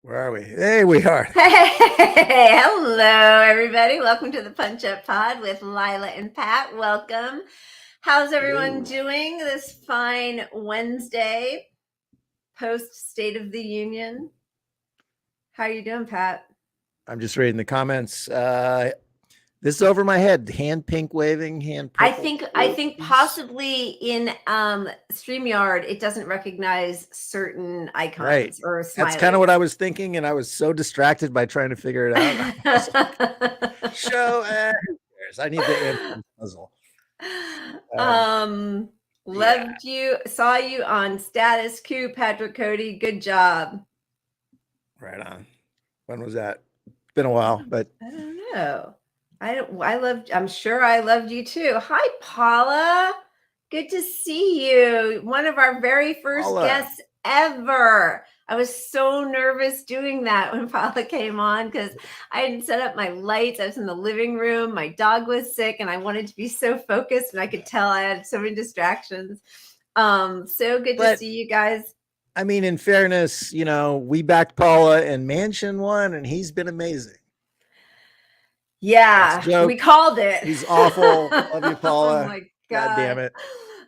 Where are we? Hey, we are. Hey, hello, everybody. Welcome to the Punch Up Pod with Lila and Pat. Welcome. How's everyone doing this fine Wednesday post State of the Union? How are you doing, Pat? I'm just reading the comments. This is over my head. Hand pink waving, hand purple. I think possibly in StreamYard it doesn't recognize certain icons Right. or smileys. That's kind of what I was thinking, and I was so distracted by trying to figure it out. Show who cares? I need the answer to the puzzle. Loved you, saw you on Status Coup, Patrick Cody. Good job. Right on. When was that? It's been a while, but I don't know. I'm sure I loved you too. Hi, Paula. Good to see you. One of our very first guests ever. I was so nervous doing that when Paula came on because I hadn't set up my lights. I was in the living room. My dog was sick and I wanted to be so focused, and I could tell I had so many distractions. So good to see you guys. I mean, in fairness, we backed Paula and Manchin won, and he's been amazing. Yeah, we called it. He's awful. Love you, Paula. Oh my God. God damn it.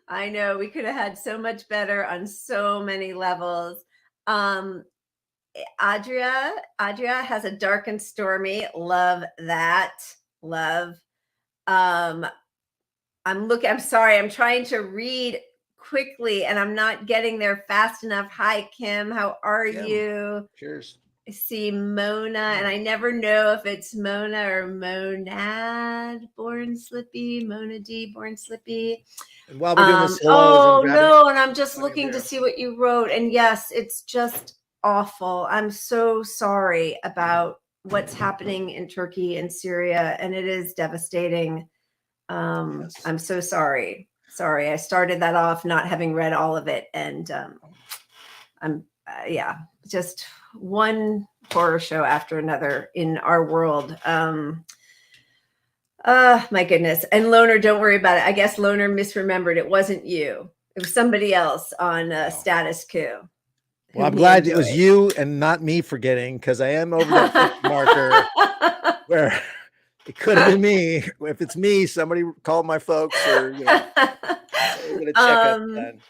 I know. We could have had so much better on so many levels. Adria has a dark and stormy. Love that. Love. I'm sorry. I'm trying to read quickly and I'm not getting there fast enough. Hi, Kim. How are you? Cheers. I see Mona, and I never know if it's Mona or Monad, born Slippy, Mona D, born Slippy. And while we're doing this, and I'm just looking to see what you wrote. And yes, it's just awful. I'm so sorry about what's happening in Turkey and Syria, and it is devastating. I'm so sorry. Sorry, I started that off not having read all of it, and I'm just one horror show after another in our world. My goodness. And Loner, don't worry about it. I guess Loner misremembered. It wasn't you. It was somebody else on Status Coup. Well, I'm glad it was you and not me forgetting, because I am over that marker where it could have been me. If it's me, somebody call my folks, or we're gonna check up then.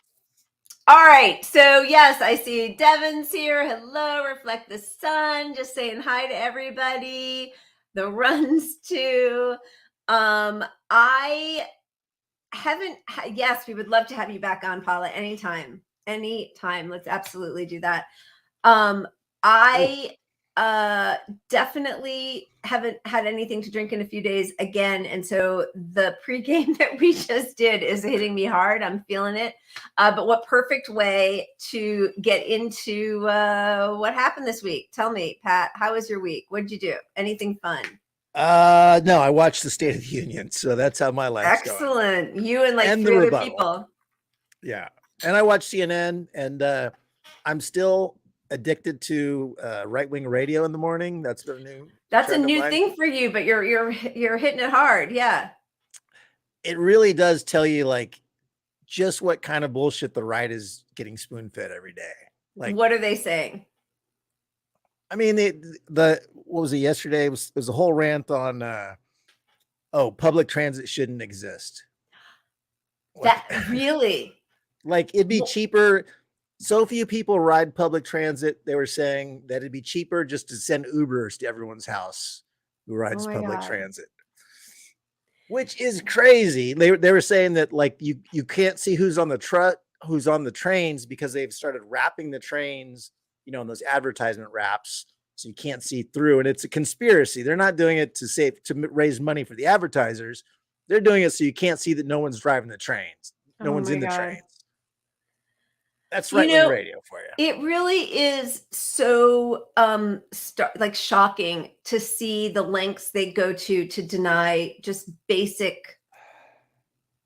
All right. So yes, I see Devin's here. Hello, Reflect the Sun. Just saying hi to everybody. The runs too. I haven't. Yes, we would love to have you back on, Paula, anytime. Let's absolutely do that. I definitely haven't had anything to drink in a few days again, and so the pregame that we just did is hitting me hard. I'm feeling it, but what perfect way to get into what happened this week. Tell me, Pat, how was your week? What did you do? Anything fun? No, I watched the State of the Union, so that's how my life's going. Excellent. You and like 3 other people. Yeah, and I watched CNN, and I'm still addicted to right-wing radio in the morning. That's a new thing for you, but you're hitting it hard. Yeah, it really does tell you like just what kind of bullshit the right is getting spoon-fed every day. Like, what are they saying? I mean, the what was it yesterday? It was a whole rant on public transit shouldn't exist. That really? Like, it'd be cheaper. So few people ride public transit. They were saying that it'd be cheaper just to send Ubers to everyone's house who rides public transit, which is crazy. They were saying that like you can't see who's on the truck, who's on the trains, because they've started wrapping the trains, in those advertisement wraps, so you can't see through. And it's a conspiracy. They're not doing it to raise money for the advertisers. They're doing it so you can't see that no one's driving the trains. No one's in the trains. That's right-wing radio for you. It really is so shocking to see the lengths they go to deny just basic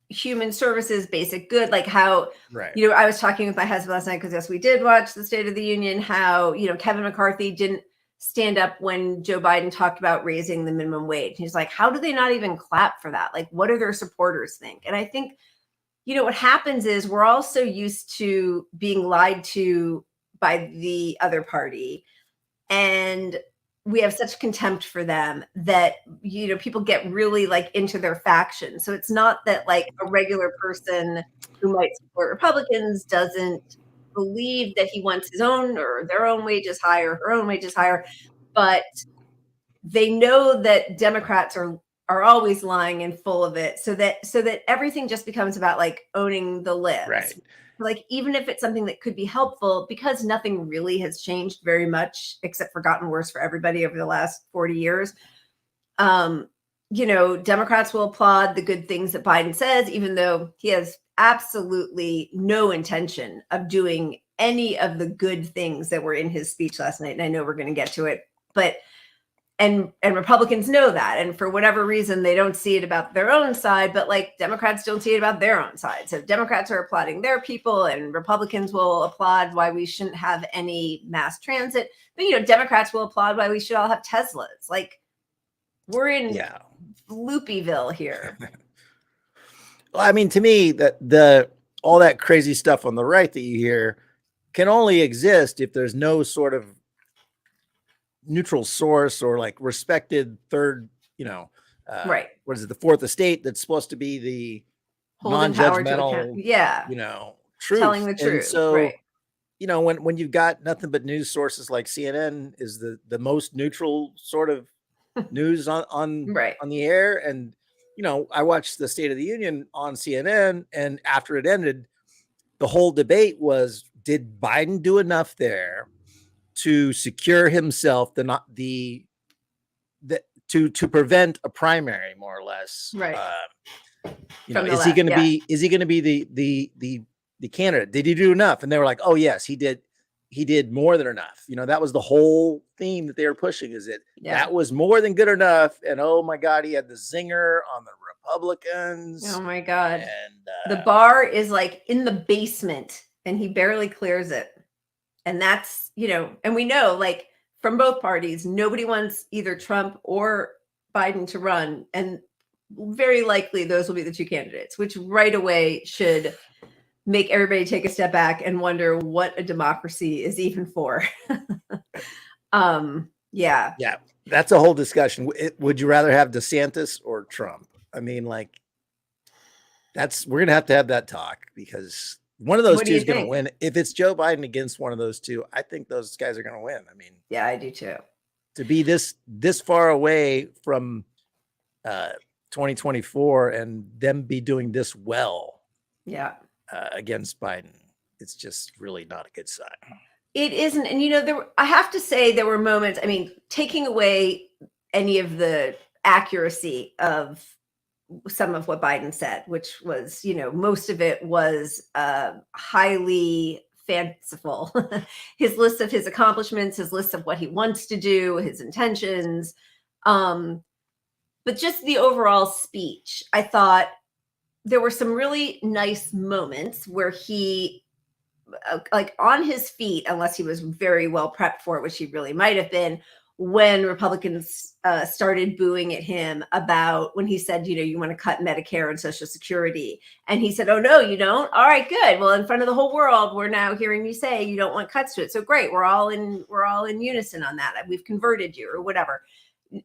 human services, basic good. Like how, I was talking with my husband last night, because yes, we did watch the State of the Union, how, Kevin McCarthy didn't stand up when Joe Biden talked about raising the minimum wage. He's like, how do they not even clap for that? Like, what do their supporters think? And I think, what happens is we're all so used to being lied to by the other party. and we have such contempt for them that, you know, people get really like into their faction. So it's not that like a regular person who might support Republicans doesn't believe that he wants his own or their own wages higher, her own wages higher, but they know that Democrats are always lying and full of it, so that everything just becomes about like owning the libs. Right. Like, even if it's something that could be helpful, because nothing really has changed very much except for gotten worse for everybody over the last 40 years. You know, Democrats will applaud the good things that Biden says, even though he has absolutely no intention of doing any of the good things that were in his speech last night. And I know we're going to get to it, but and Republicans know that. And for whatever reason, they don't see it about their own side, but like Democrats don't see it about their own side. So Democrats are applauding their people and Republicans will applaud why we shouldn't have any mass transit. But, you know, Democrats will applaud why we should all have Teslas. Like, we're in Loopyville here. Well, I mean, to me, all that crazy stuff on the right that you hear can only exist if there's no sort of neutral source or like respected third, you know, right. What is it? The fourth estate that's supposed to be the non-judgmental, you know, truth. Telling the truth. And so, right. you know, when you've got nothing but news sources like CNN is the most neutral sort of news on the air. And, you know, I watched the State of the Union on CNN, and after it ended, the whole debate was, did Biden do enough there to secure himself to prevent a primary, more or less? Right. You know, is he going to be the candidate? Did he do enough? And they were like, oh yes, he did. He did more than enough. You know, that was the whole theme that they were pushing, is that was more than good enough. And oh my God, he had the zinger on the Republicans. Oh my God. And the bar is like in the basement and he barely clears it. And that's, you know, and we know, like, from both parties, nobody wants either Trump or Biden to run. And very likely those will be the two candidates, which right away should make everybody take a step back and wonder what a democracy is even for. Yeah. That's a whole discussion. Would you rather have DeSantis or Trump? I mean, like, we're going to have that talk, because one of those two is going to win. If it's Joe Biden against one of those two, I think those guys are going to win. I mean, yeah, I do too. To be this far away from 2024 and them be doing this well, against Biden, it's just really not a good sign. It isn't. And, you know, I have to say there were moments, I mean, taking away any of the accuracy of some of what Biden said, which was, you know, most of it was highly fanciful. His list of his accomplishments, his list of what he wants to do, his intentions. But just the overall speech, I thought there were some really nice moments where he, like, on his feet, unless he was very well prepped for it, which he really might have been, when Republicans started booing at him about when he said, you know, you want to cut Medicare and Social Security. And he said, oh, no, you don't. All right, good. Well, in front of the whole world, we're now hearing you say you don't want cuts to it. So great. We're all in unison on that. We've converted you or whatever.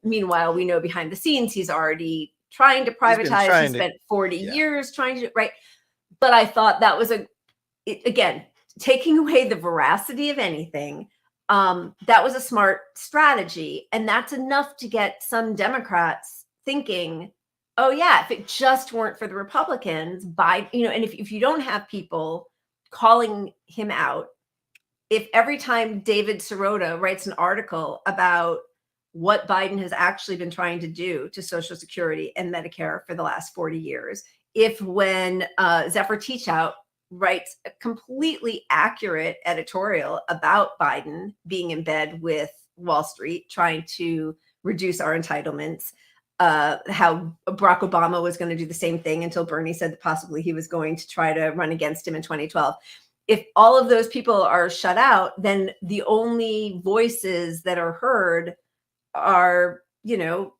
Meanwhile, we know behind the scenes, he's already trying to privatize. He spent 40 years trying to, right. But I thought that was again, taking away the veracity of anything. That was a smart strategy. And that's enough to get some Democrats thinking, oh yeah, if it just weren't for the Republicans, you know, and if you don't have people calling him out, if every time David Sirota writes an article about what Biden has actually been trying to do to Social Security and Medicare for the last 40 years, if when Zephyr Teachout writes a completely accurate editorial about Biden being in bed with Wall Street, trying to reduce our entitlements, how Barack Obama was going to do the same thing until Bernie said that possibly he was going to try to run against him in 2012. If all of those people are shut out, then the only voices that are heard are, you know,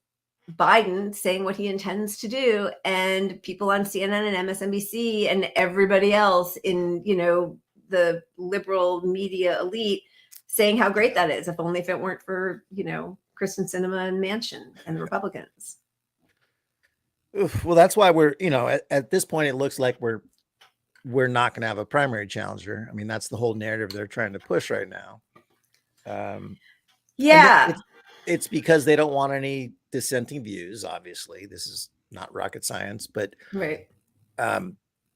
Biden saying what he intends to do, and people on CNN and MSNBC and everybody else in, you know, the liberal media elite saying how great that is. If only if it weren't for, Kristen Sinema and Manchin and the Republicans. Oof, well, that's why we're, at this point, it looks like we're not going to have a primary challenger. I mean, that's the whole narrative they're trying to push right now. Yeah. It's because they don't want any dissenting views. Obviously, this is not rocket science, but right.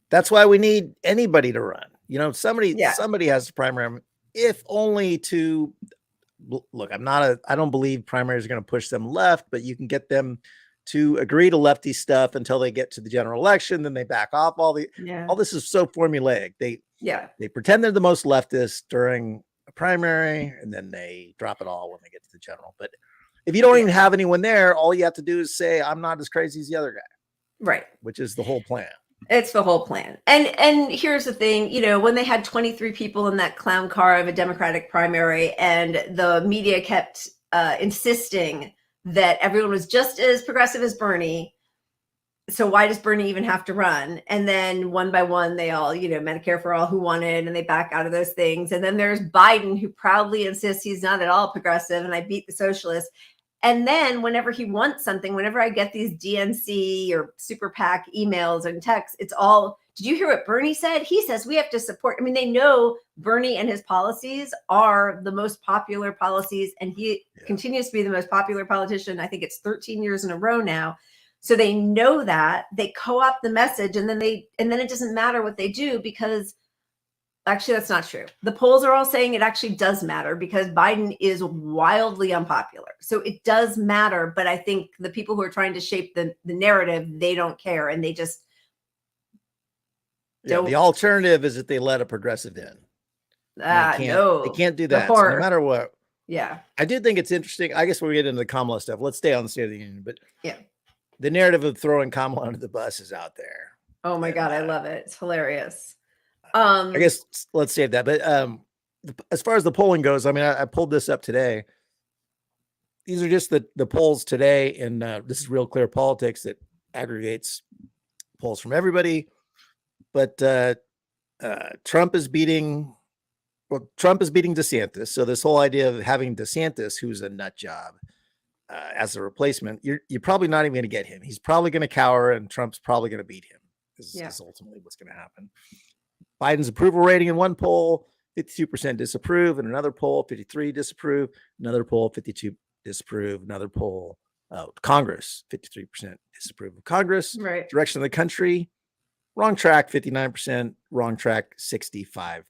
That's why we need anybody to run. Somebody has to primary, if only to look. I don't believe primaries are going to push them left, but you can get them to agree to lefty stuff until they get to the general election. Then they back off. All this is so formulaic. They pretend they're the most leftist during a primary, and then they drop it all when they get to the general. But if you don't even have anyone there, all you have to do is say, I'm not as crazy as the other guy. Right. Which is the whole plan. It's the whole plan. And here's the thing, when they had 23 people in that clown car of a Democratic primary, and the media kept insisting that everyone was just as progressive as Bernie. So why does Bernie even have to run? And then one by one, they all, Medicare for all who wanted, and they back out of those things. And then there's Biden, who proudly insists he's not at all progressive, and I beat the socialists. And then whenever he wants something, whenever I get these DNC or super PAC emails and texts, it's all, did you hear what Bernie said? He says we have to support. I mean, they know Bernie and his policies are the most popular policies, and he continues to be the most popular politician. I think it's 13 years in a row now. So they know that. They co-opt the message, and then it doesn't matter what they do, because actually, that's not true. The polls are all saying it actually does matter, because Biden is wildly unpopular. So it does matter. But I think the people who are trying to shape the narrative, they don't care. And they just don't. The alternative is that they let a progressive in. No. They can't do that. So no matter what. Yeah. I do think it's interesting. I guess when we get into the Kamala stuff, let's stay on the State of the Union. But the narrative of throwing Kamala under the bus is out there. Oh my God, I love it. It's hilarious. I guess let's save that. But as far as the polling goes, I mean, I pulled this up today. These are just the polls today, and this is Real Clear Politics that aggregates polls from everybody. But Trump is beating DeSantis. So this whole idea of having DeSantis, who's a nut job, as a replacement, you're probably not even going to get him. He's probably going to cower, and Trump's probably going to beat him. This is ultimately what's going to happen. Biden's approval rating in one poll, 52% disapprove. In another poll, 53 disapprove. Another poll, 52 disapprove. Another poll, Congress, 53% disapprove of Congress. Right. Direction of the country, wrong track, 59%. Wrong track, 65%.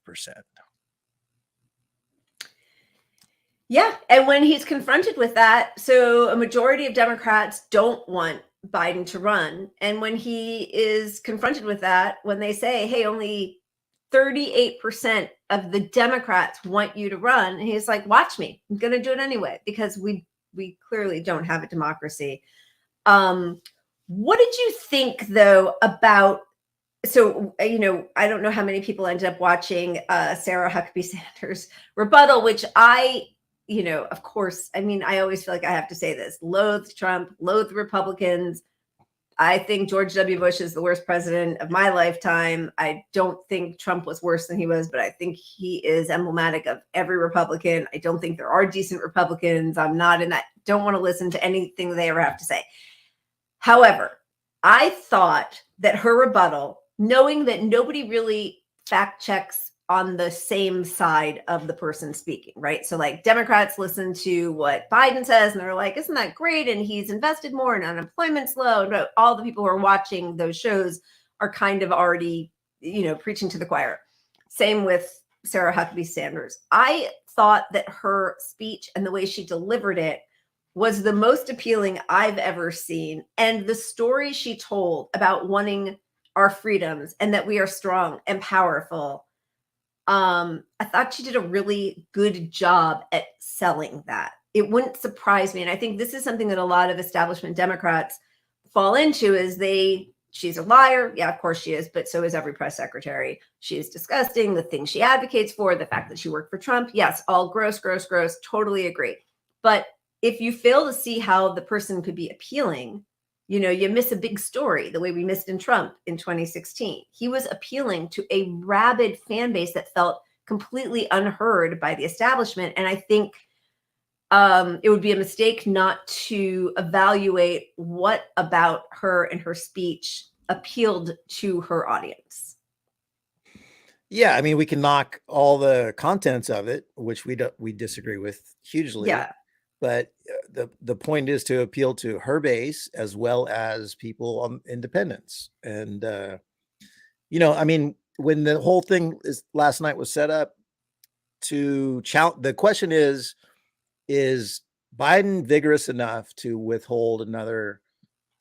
Yeah. And when he's confronted with that, so a majority of Democrats don't want Biden to run. And when he is confronted with that, when they say, hey, only 38% of the Democrats want you to run, and he's like, watch me, I'm going to do it anyway, because we clearly don't have a democracy. What did you think, though, about, so, I don't know how many people ended up watching Sarah Huckabee Sanders' rebuttal, which of course, I mean, I always feel like I have to say this: loathe Trump, loathe Republicans. I think George W. Bush is the worst president of my lifetime. I don't think Trump was worse than he was, but I think he is emblematic of every Republican. I don't think there are decent Republicans. I'm not in that. Don't want to listen to anything they ever have to say. However, I thought that her rebuttal, knowing that nobody really fact checks on the same side of the person speaking, right? So like Democrats listen to what Biden says, and they're like, isn't that great? And he's invested more and unemployment's low. And all the people who are watching those shows are kind of already, preaching to the choir. Same with Sarah Huckabee Sanders. I thought that her speech and the way she delivered it was the most appealing I've ever seen. And the story she told about wanting our freedoms and that we are strong and powerful, I thought she did a really good job at selling that. It wouldn't surprise me. And I think this is something that a lot of establishment Democrats fall into, is she's a liar. Yeah, of course she is, but so is every press secretary. She is disgusting. The things she advocates for, the fact that she worked for Trump. Yes, all gross, gross, gross. Totally agree. But if you fail to see how the person could be appealing, you miss a big story, the way we missed in Trump in 2016. He was appealing to a rabid fan base that felt completely unheard by the establishment. And I think it would be a mistake not to evaluate what about her and her speech appealed to her audience. Yeah, I mean, we can knock all the contents of it, which we disagree with hugely. Yeah. But the point is to appeal to her base as well as people on independents. And I mean, when the whole thing last night was set up to challenge, the question is Biden vigorous enough to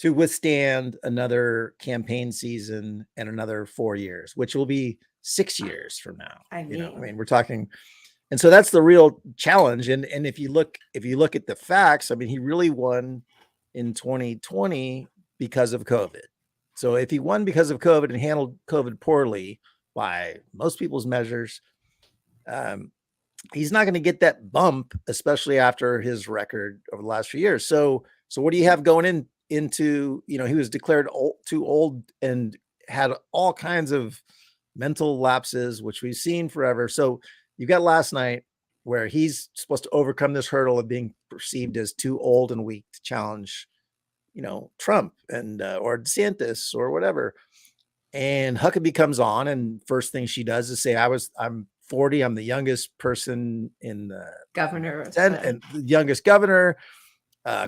withstand another campaign season and another 4 years, which will be 6 years from now. I mean, we're talking, and so that's the real challenge. And if you look at the facts, I mean, he really won in 2020 because of COVID. So if he won because of COVID and handled COVID poorly by most people's measures, he's not going to get that bump, especially after his record over the last few years. So what do you have going into, he was declared too old and had all kinds of mental lapses, which we've seen forever. So you got last night where he's supposed to overcome this hurdle of being perceived as too old and weak to challenge, Trump and or DeSantis or whatever. And Huckabee comes on, and first thing she does is say, I'm 40. I'm the youngest person in the governor and the youngest governor.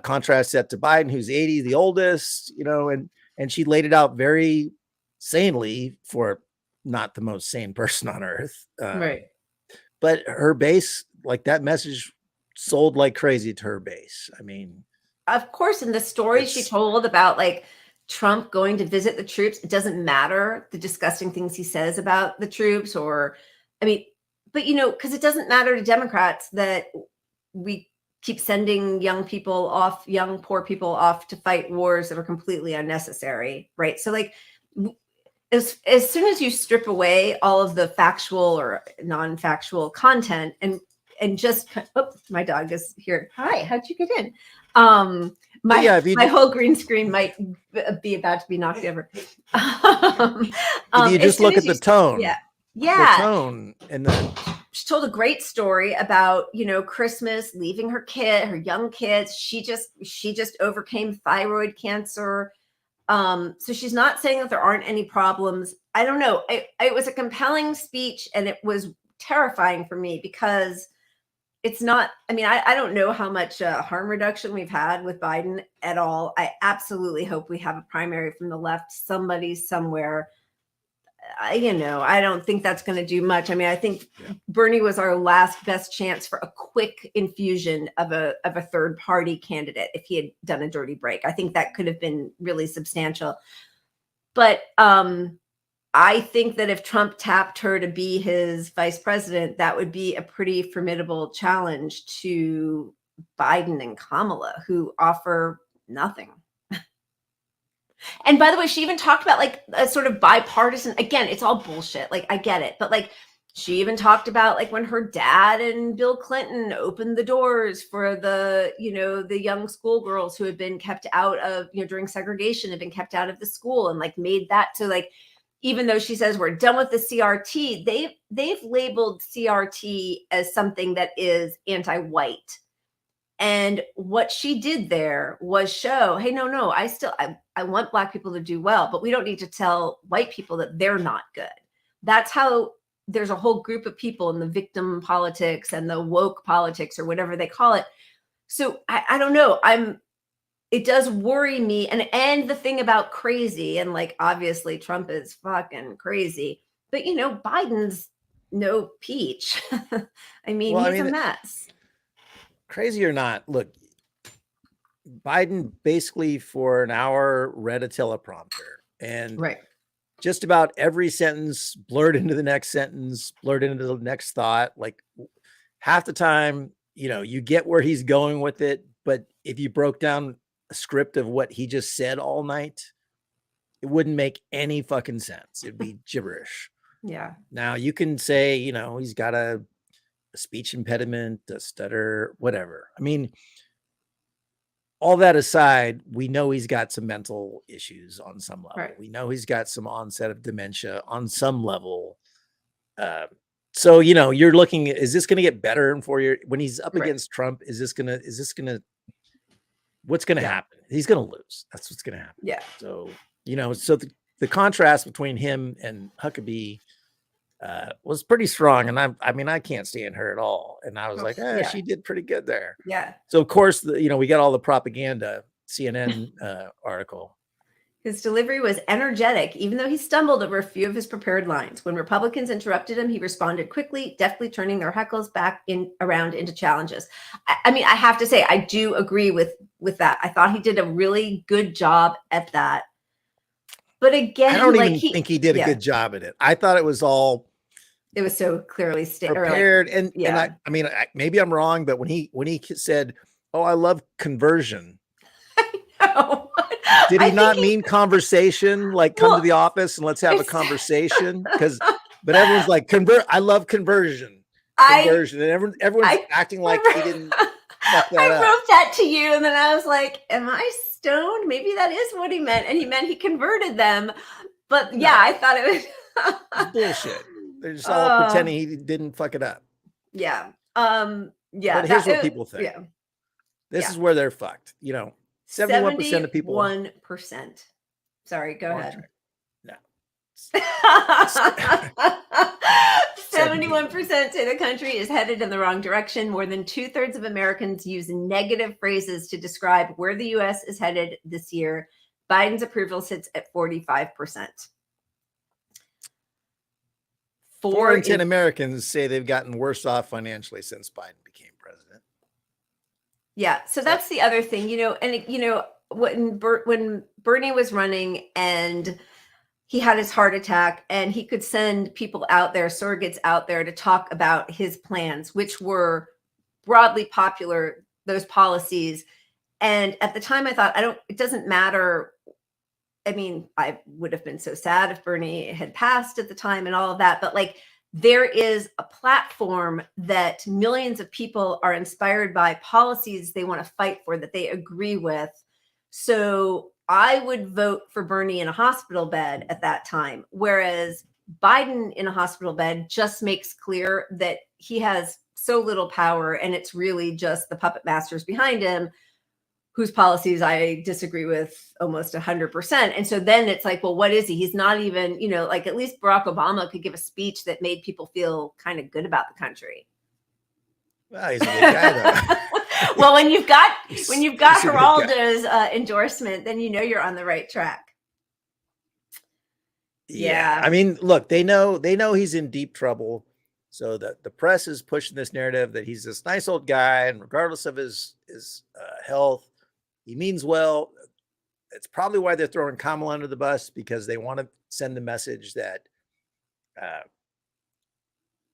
Contrast that to Biden, who's 80, the oldest, and she laid it out very sanely for not the most sane person on earth. Right. But her base, like, that message sold like crazy to her base. I mean, of course, in the story she told about like Trump going to visit the troops, it doesn't matter the disgusting things he says about the troops, or, I mean, but because it doesn't matter to Democrats that we keep sending young poor people off to fight wars that are completely unnecessary, right? So like, as soon as you strip away all of the factual or non-factual content and just, my dog is here. Hi, how'd you get in? My whole green screen might be about to be knocked over. If you just look at the tone. Yeah. The tone and she told a great story about, Christmas, leaving her young kids. She just overcame thyroid cancer. So she's not saying that there aren't any problems. I don't know. It was a compelling speech, and it was terrifying for me because it's not, I mean, I don't know how much harm reduction we've had with Biden at all. I absolutely hope we have a primary from the left, somebody somewhere. I don't think that's going to do much. I mean, I think Bernie was our last best chance for a quick infusion of a third party candidate if he had done a dirty break. I think that could have been really substantial. But I think that if Trump tapped her to be his vice president, that would be a pretty formidable challenge to Biden and Kamala, who offer nothing. And by the way, she even talked about like a sort of bipartisan, again, it's all bullshit. Like, I get it. But like, she even talked about like when her dad and Bill Clinton opened the doors for the young schoolgirls who had been kept out of, during segregation, had been kept out of the school, and like made that to like, even though she says we're done with the CRT, they've labeled CRT as something that is anti-white. And what she did there was show, hey, no, I want Black people to do well, but we don't need to tell white people that they're not good. That's how there's a whole group of people in the victim politics and the woke politics, or whatever they call it. So I don't know. It does worry me. And the thing about crazy, and like, obviously Trump is fucking crazy, but Biden's no peach. I mean, he's a mess. Crazy or not, look, Biden basically for an hour read a teleprompter, and just about every sentence blurred into the next sentence, blurred into the next thought. Like, half the time, you get where he's going with it, but if you broke down a script of what he just said all night, it wouldn't make any fucking sense. It'd be gibberish. Yeah. Now you can say, he's got a speech impediment, a stutter, whatever. I mean, all that aside, we know he's got some mental issues on some level. Right. We know he's got some onset of dementia on some level. So, you're looking at, is this going to get better in 4 years when he's up Right. against Trump? What's going to happen? He's going to lose. That's what's going to happen. Yeah. So, so the contrast between him and Huckabee was pretty strong. And I can't stand her at all. And I was like, she did pretty good there. Yeah. So of course, we got all the propaganda CNN article. His delivery was energetic, even though he stumbled over a few of his prepared lines. When Republicans interrupted him, he responded quickly, deftly turning their heckles back around into challenges. I have to say, I do agree with that. I thought he did a really good job at that. But again, I don't even think he did a good job at it. I thought it was all. It was so clearly prepared, and maybe I'm wrong, but when he said, "Oh, I love conversion," I know. Did he not mean conversation? Like, come to the office and let's have a conversation? But everyone's like, I love conversion, and everyone's acting like he didn't. I wrote that to you, and then I was like, "Am I stoned? Maybe that is what he meant." And he meant he converted them. But I thought it was it's bullshit. They're just all pretending he didn't fuck it up. Yeah. But here's what people think. Yeah. This is where they're fucked. 71% of people. 1%. Sorry, go ahead. No. 71% say the country is headed in the wrong direction. More than 2/3 of Americans use negative phrases to describe where the U.S. is headed this year. Biden's approval sits at 45%. 4 in 10 Americans say they've gotten worse off financially since Biden became president. Yeah. So that's the other thing, when Bernie was running and he had his heart attack and he could send people out there, surrogates out there to talk about his plans, which were broadly popular, those policies. And at the time I thought, it doesn't matter. I would have been so sad if Bernie had passed at the time and all of that, but there is a platform that millions of people are inspired by, policies they want to fight for that they agree with. So I would vote for Bernie in a hospital bed at that time, whereas Biden in a hospital bed just makes clear that he has so little power and it's really just the puppet masters behind him whose policies I disagree with almost 100%. And so then it's like, well, what is he? He's not even, at least Barack Obama could give a speech that made people feel kind of good about the country. Well, he's a good guy, though. Well, when you've got Geraldo's endorsement, then you're on the right track. Yeah. Look, they know he's in deep trouble. So the press is pushing this narrative that he's this nice old guy, and regardless of his health, he means well. It's probably why they're throwing Kamala under the bus, because they want to send the message that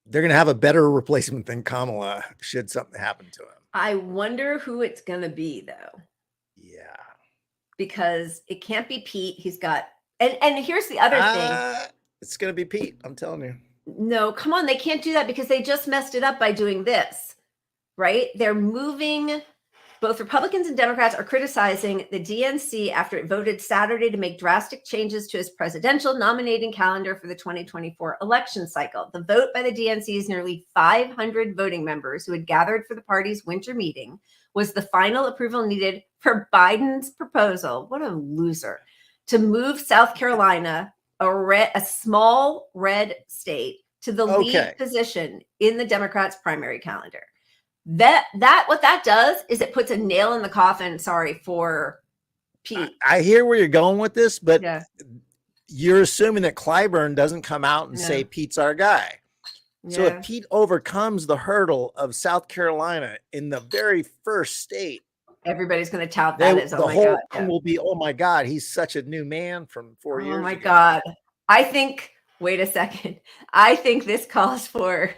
they're going to have a better replacement than Kamala should something happen to him. I wonder who it's going to be, though. Yeah. Because it can't be Pete. He's got, and here's the other thing. It's going to be Pete. I'm telling you. No, come on. They can't do that because they just messed it up by doing this, right? They're moving. Both Republicans and Democrats are criticizing the DNC after it voted Saturday to make drastic changes to its presidential nominating calendar for the 2024 election cycle. The vote by the DNC's nearly 500 voting members who had gathered for the party's winter meeting was the final approval needed for Biden's proposal. What a loser. To move South Carolina, a small red state, to the lead position in the Democrats' primary calendar. What that does is it puts a nail in the coffin, for Pete. I hear where you're going with this, but you're assuming that Clyburn doesn't come out and say Pete's our guy. So if Pete overcomes the hurdle of South Carolina in the very first state, everybody's going to tout that as, the whole thing will be, oh my God, he's such a new man from 4 years ago. Oh my God. I think, wait a second. I think this calls for...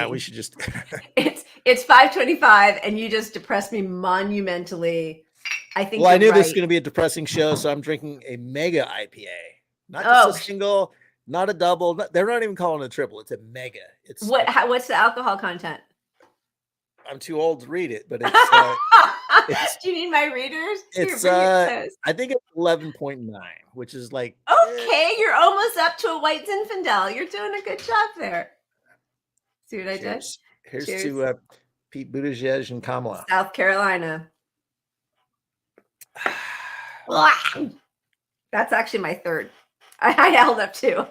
we should just. It's 5:25, and you just depressed me monumentally. I think. Well, I knew this was going to be a depressing show, so I'm drinking a mega IPA, not just a single, not a double. They're not even calling it a triple; it's a mega. What's the alcohol content? I'm too old to read it, but it's Do you need my readers? It's I think it's 11.9, which is like okay. You're almost up to a white Zinfandel. You're doing a good job there. See what I did? Here's to Pete Buttigieg and Kamala, South Carolina. That's actually my third. I held up two.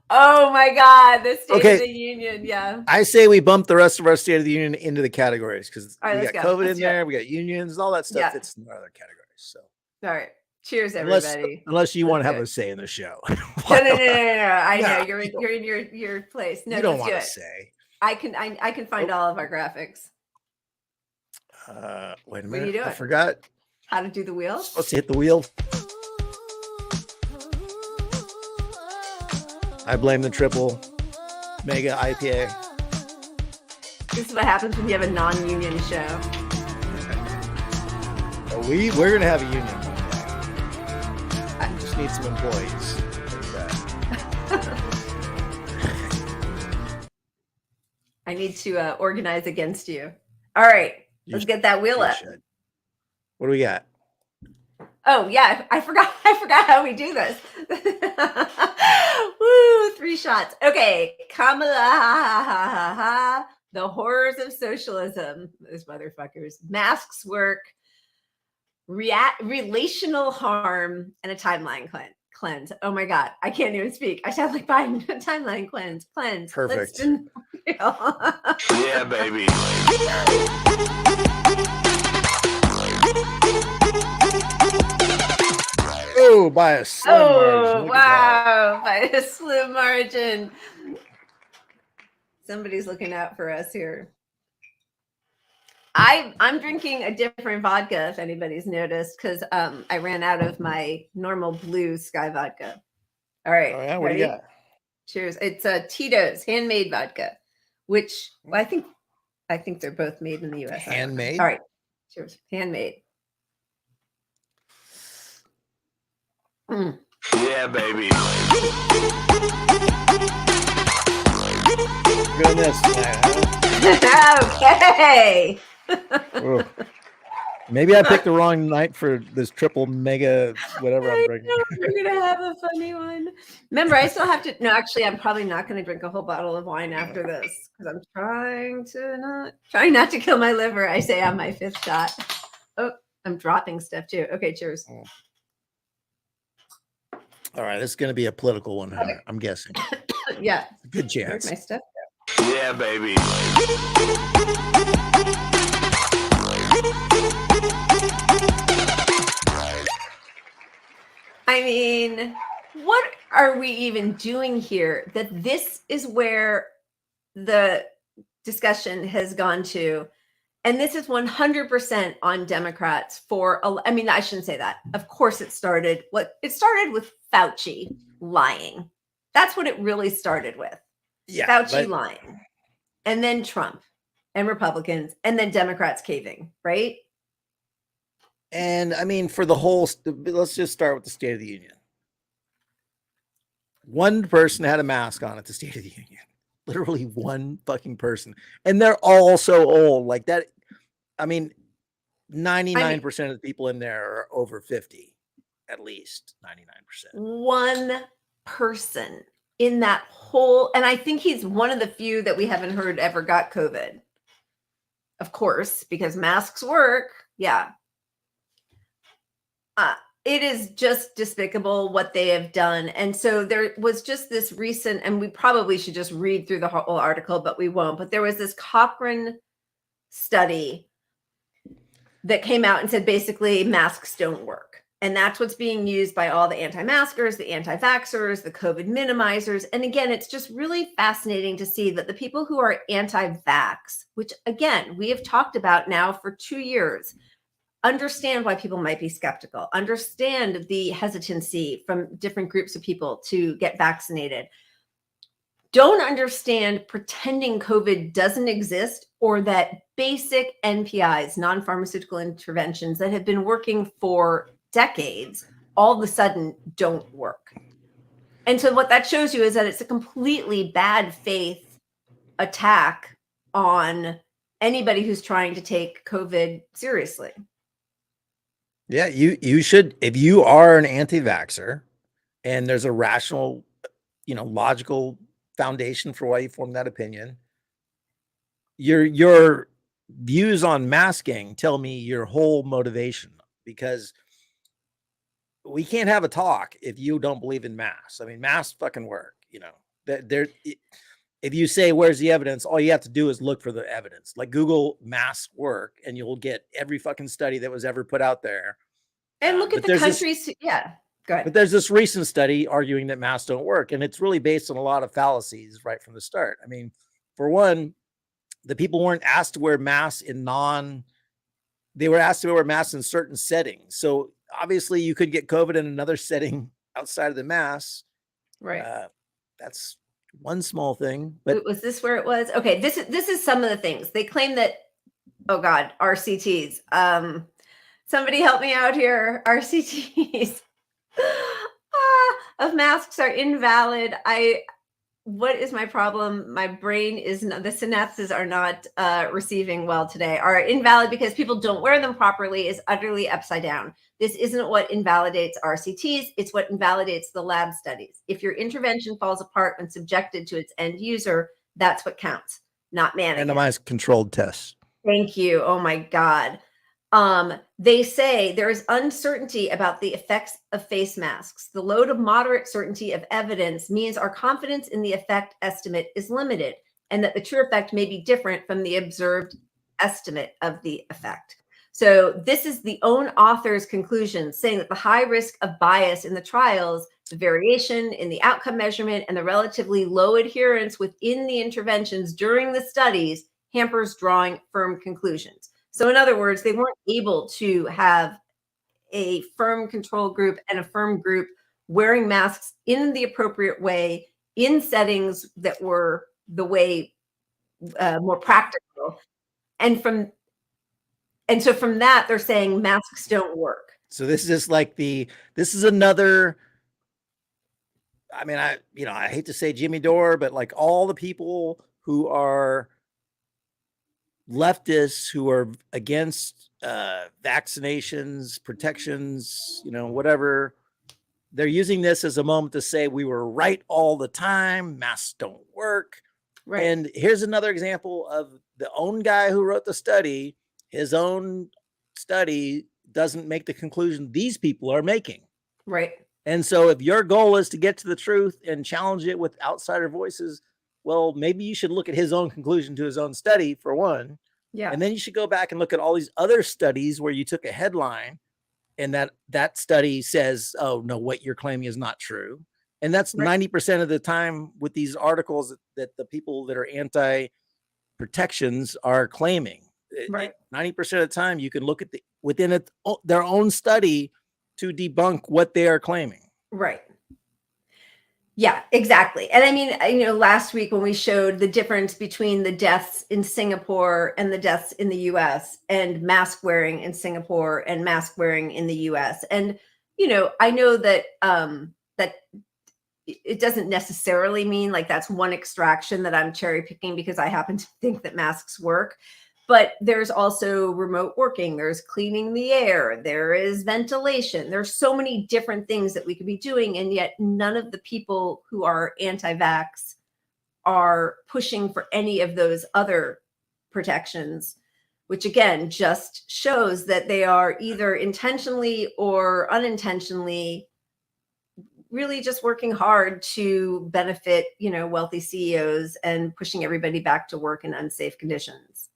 Oh my God, the State of the Union. Yeah. I say we bump the rest of our State of the Union into the categories because we got COVID in there, we got unions, all that stuff fits in other categories. So all right. Cheers, everybody. Unless you want to have a say in the show. No. I know you're in your place. No, you don't want to say. I can find all of our graphics. Wait a minute. What are you doing? I forgot how to do the wheel. Supposed to hit the wheel. I blame the triple mega IPA. This is what happens when you have a non-union show. We're gonna have a union one day. I just need some employees. I need to organize against you. All right, let's get that wheel up. What do we got? Oh yeah, I forgot how we do this. Woo, 3 shots. Okay, Kamala, the horrors of socialism. Those motherfuckers. Masks work, relational harm, and a timeline cleanse. Oh my God, I can't even speak. I sound like Biden. Timeline cleanse. Perfect. Yeah, baby. Oh, by a slim margin. Wow, by a slim margin. Somebody's looking out for us here. I'm drinking a different vodka, if anybody's noticed, because I ran out of my normal blue Sky vodka. All right. Oh, yeah? What do you got? Cheers. It's a Tito's handmade vodka, which I think they're both made in the U.S. Handmade? All right. Cheers. Handmade. Yeah, baby. Goodness. Okay. Maybe I picked the wrong night for this triple mega whatever I'm drinking. We're gonna have a funny one. Remember, I still have to. No, actually, I'm probably not going to drink a whole bottle of wine after this because I'm trying not to kill my liver. I say on my 5th shot. Oh, I'm dropping stuff too. Okay, cheers. All right, this is going to be a political one, okay. I'm guessing. Yeah. Good chance. Where's my stuff? Yeah, baby. I mean, what are we even doing here? That this is where the discussion has gone to. And this is 100% on Democrats I shouldn't say that. Of course it started with Fauci lying. That's what it really started with. Yeah, Fauci lying. And then Trump and Republicans and then Democrats caving, right? And I mean, for the whole, let's just start with the State of the Union. One person had a mask on at the State of the Union. Literally one fucking person. And they're all so old like that. I mean, 99% of the people in there are over 50, at least 99%. One person in that whole, and I think he's one of the few that we haven't heard ever got COVID. Of course, because masks work. Yeah. It is just despicable what they have done. And so there was just this recent, and we probably should just read through the whole article, but we won't. But there was this Cochrane study that came out and said basically masks don't work. And that's what's being used by all the anti-maskers, the anti-vaxxers, the COVID minimizers. And again, it's just really fascinating to see that the people who are anti-vax, which again, we have talked about now for 2 years, understand why people might be skeptical, understand the hesitancy from different groups of people to get vaccinated, don't understand pretending COVID doesn't exist or that basic NPIs, non-pharmaceutical interventions that have been working for decades, all of a sudden don't work. And so what that shows you is that it's a completely bad faith attack on anybody who's trying to take COVID seriously. Yeah, you should, if you are an anti-vaxxer and there's a rational, logical foundation for why you form that opinion, your views on masking tell me your whole motivation, because we can't have a talk if you don't believe in masks. I mean, masks fucking work, if you say, where's the evidence? All you have to do is look for the evidence. Like Google masks work and you'll get every fucking study that was ever put out there. And look at the countries. Yeah. Go ahead. But there's this recent study arguing that masks don't work. And it's really based on a lot of fallacies right from the start. I mean, for one, the people weren't asked to wear masks they were asked to wear masks in certain settings. So obviously you could get COVID in another setting outside of the mask. Right. That's one small thing. But was this where it was? Okay. This is some of the things they claim that, oh God, RCTs. Somebody help me out here. RCTs of masks are invalid. What is my problem? My brain is not, the synapses are not receiving well today, are invalid because people don't wear them properly is utterly upside down. This isn't what invalidates RCTs. It's what invalidates the lab studies. If your intervention falls apart when subjected to its end user, that's what counts, not mannequin. Randomized controlled tests. Thank you. Oh my God. They say there is uncertainty about the effects of face masks. The low to moderate certainty of evidence means our confidence in the effect estimate is limited, and that the true effect may be different from the observed estimate of the effect. So this is the own author's conclusion, saying that the high risk of bias in the trials, the variation in the outcome measurement, and the relatively low adherence within the interventions during the studies hampers drawing firm conclusions. So in other words, they weren't able to have a firm control group and a firm group wearing masks in the appropriate way in settings that were the way more practical. And so from that, they're saying masks don't work. So this is like this is another, I mean, I hate to say Jimmy Dore, but like all the people who are leftists who are against vaccinations, protections, whatever, they're using this as a moment to say we were right all the time, masks don't work. Right. And here's another example of the own guy who wrote the study. His own study doesn't make the conclusion these people are making. Right. And so if your goal is to get to the truth and challenge it with outsider voices, well, maybe you should look at his own conclusion to his own study for one. Yeah. And then you should go back and look at all these other studies where you took a headline and that study says, oh no, what you're claiming is not true. And that's right. 90% of the time with these articles that the people that are anti-protections are claiming. Right. 90% of the time you can look at within their own study to debunk what they are claiming. Right. Yeah, exactly. And I mean, last week when we showed the difference between the deaths in Singapore and the deaths in the US, and mask wearing in Singapore and mask wearing in the US. And, I know that that it doesn't necessarily mean like that's one extraction that I'm cherry picking because I happen to think that masks work. But there's also remote working, there's cleaning the air, there is ventilation. There's so many different things that we could be doing. And yet none of the people who are anti-vax are pushing for any of those other protections, which again, just shows that they are either intentionally or unintentionally really just working hard to benefit, wealthy CEOs and pushing everybody back to work in unsafe conditions.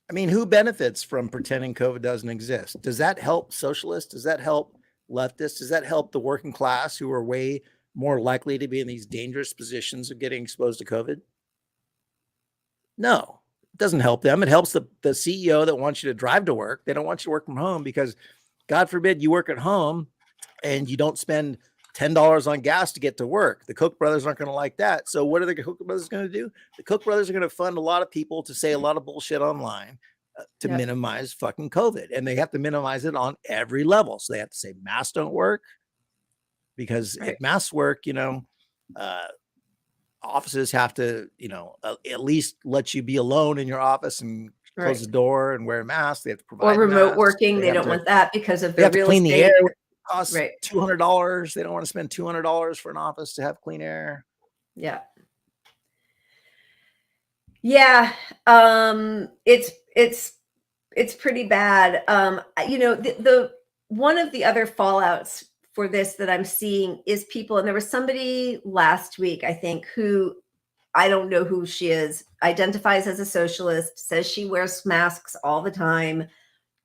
I mean, who benefits from pretending COVID doesn't exist? Does that help socialists? Does that help leftists? Does that help the working class who are way more likely to be in these dangerous positions of getting exposed to COVID? No, it doesn't help them. It helps the CEO that wants you to drive to work. They don't want you to work from home because God forbid you work at home and you don't spend $10 on gas to get to work. The Koch brothers aren't going to like that. So what are the Koch brothers going to do? The Koch brothers are going to fund a lot of people to say a lot of bullshit online to minimize fucking COVID. And they have to minimize it on every level. So they have to say masks don't work because if masks work, offices have to, at least let you be alone in your office and close the door and wear a mask. They have to provide or remote masks. working. They don't want that because of they their have to real clean the estate. air. It costs Right. $200. They don't want to spend $200 for an office to have clean air. Yeah. Yeah. It's pretty bad. The one of the other fallouts for this that I'm seeing is people, and there was somebody last week, I think, who, I don't know who she is, identifies as a socialist, says she wears masks all the time,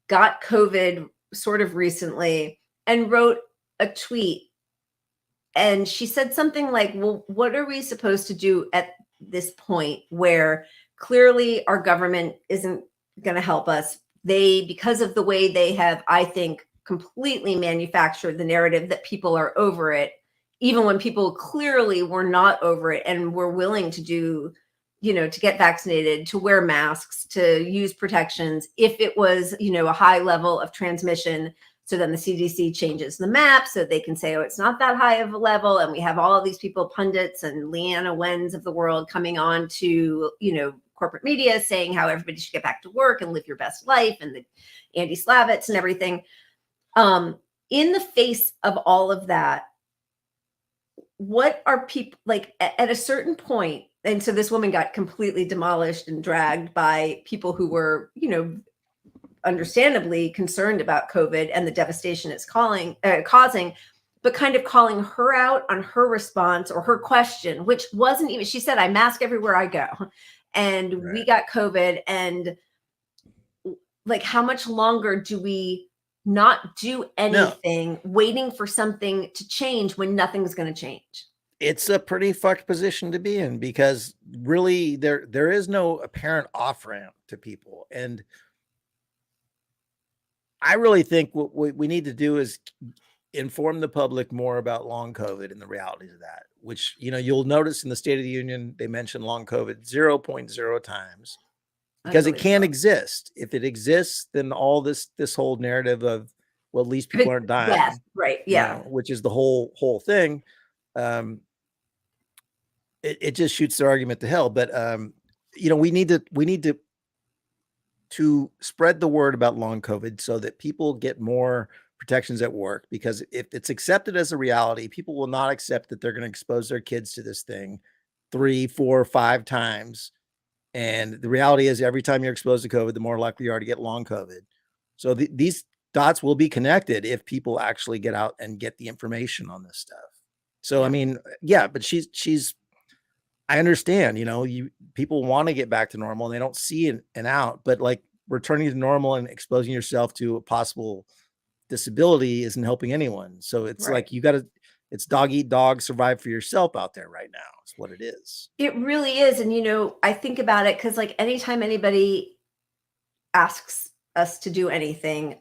got COVID sort of recently, and wrote a tweet. And she said something like, well, what are we supposed to do at this point where clearly our government isn't going to help us? Because of the way they have, I think, completely manufactured the narrative that people are over it, even when people clearly were not over it and were willing to do, to get vaccinated, to wear masks, to use protections, if it was, a high level of transmission. So then the CDC changes the map so they can say, oh, it's not that high of a level. And we have all of these people, pundits and Leanna Wens of the world, coming on to, corporate media saying how everybody should get back to work and live your best life, and the Andy Slavitz and everything. In the face of all of that, what are people like at a certain point? And so this woman got completely demolished and dragged by people who were, understandably concerned about COVID and the devastation it's causing, but kind of calling her out on her response or her question, which wasn't even, she said, I mask everywhere I go. And Right. We got COVID. And like, how much longer do we not do anything, waiting for something to change when nothing's going to change? It's a pretty fucked position to be in, because really there is no apparent off-ramp to people. And I really think what we need to do is inform the public more about long COVID and the realities of that, which, you'll notice in the State of the Union, they mention long COVID 0.0 times, because it can't exist. If it exists, then all this whole narrative of, well, at least people aren't dying. Yes, right. Yeah. Which is the whole thing. It just shoots the argument to hell. But, we need to spread the word about long COVID so that people get more protections at work, because if it's accepted as a reality, people will not accept that they're going to expose their kids to this thing 3, 4, 5 times. And the reality is, every time you're exposed to COVID, the more likely you are to get long COVID. So these dots will be connected if people actually get out and get the information on this stuff. So, I mean, yeah, but she's, I understand, people want to get back to normal and they don't see an out, but like returning to normal and exposing yourself to a possible disability isn't helping anyone. So it's like, it's dog eat dog, survive for yourself out there right now. It's what it is. It really is. And, I think about it because like anytime anybody asks us to do anything,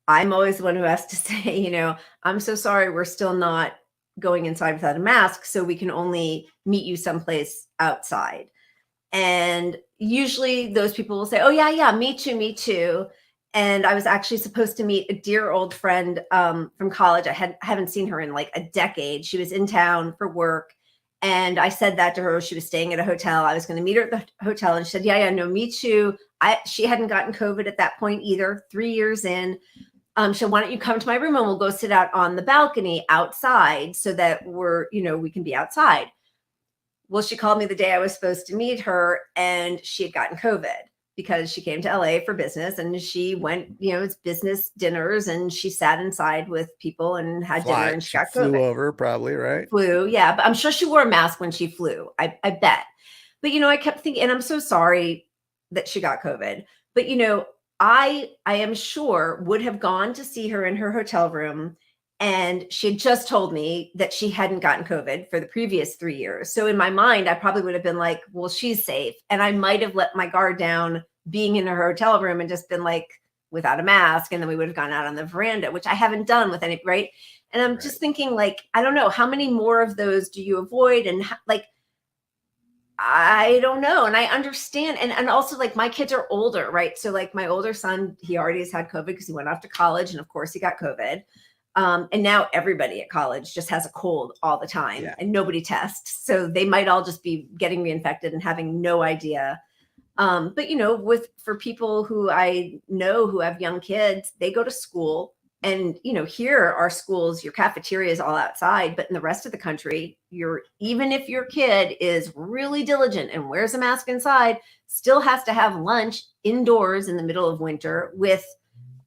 I'm always the one who has to say, I'm so sorry, we're still not going inside without a mask, so we can only meet you someplace outside. And usually those people will say, oh yeah, me too. And I was actually supposed to meet a dear old friend from college. I haven't seen her in like a decade. She was in town for work. And I said that to her. She was staying at a hotel. I was going to meet her at the hotel. And she said, yeah, no, me too. She hadn't gotten COVID at that point either, 3 years in. So why don't you come to my room and we'll go sit out on the balcony outside so that we can be outside. Well, she called me the day I was supposed to meet her, and she had gotten COVID because she came to LA for business, and she went, it's business dinners, and she sat inside with people and had dinner, and she got COVID. Flew over, probably, right? Flew, yeah. But I'm sure she wore a mask when she flew. I bet. But, I kept thinking, and I'm so sorry that she got COVID. But, I am sure would have gone to see her in her hotel room, and she had just told me that she hadn't gotten COVID for the previous 3 years. So in my mind, I probably would have been like, well, she's safe. And I might have let my guard down being in her hotel room and just been like, without a mask. And then we would have gone out on the veranda, which I haven't done with any, right? And I'm just thinking, like, I don't know, how many more of those do you avoid? And like, I don't know. And I understand. And also, like, my kids are older, right? So like my older son, he already has had COVID because he went off to college. And of course he got COVID. And now everybody at college just has a cold all the time and nobody tests. So they might all just be getting reinfected and having no idea. But, you know, for people who I know who have young kids, they go to school. And, you know, here our schools, your cafeteria is all outside, but in the rest of the country, even if your kid is really diligent and wears a mask inside, still has to have lunch indoors in the middle of winter with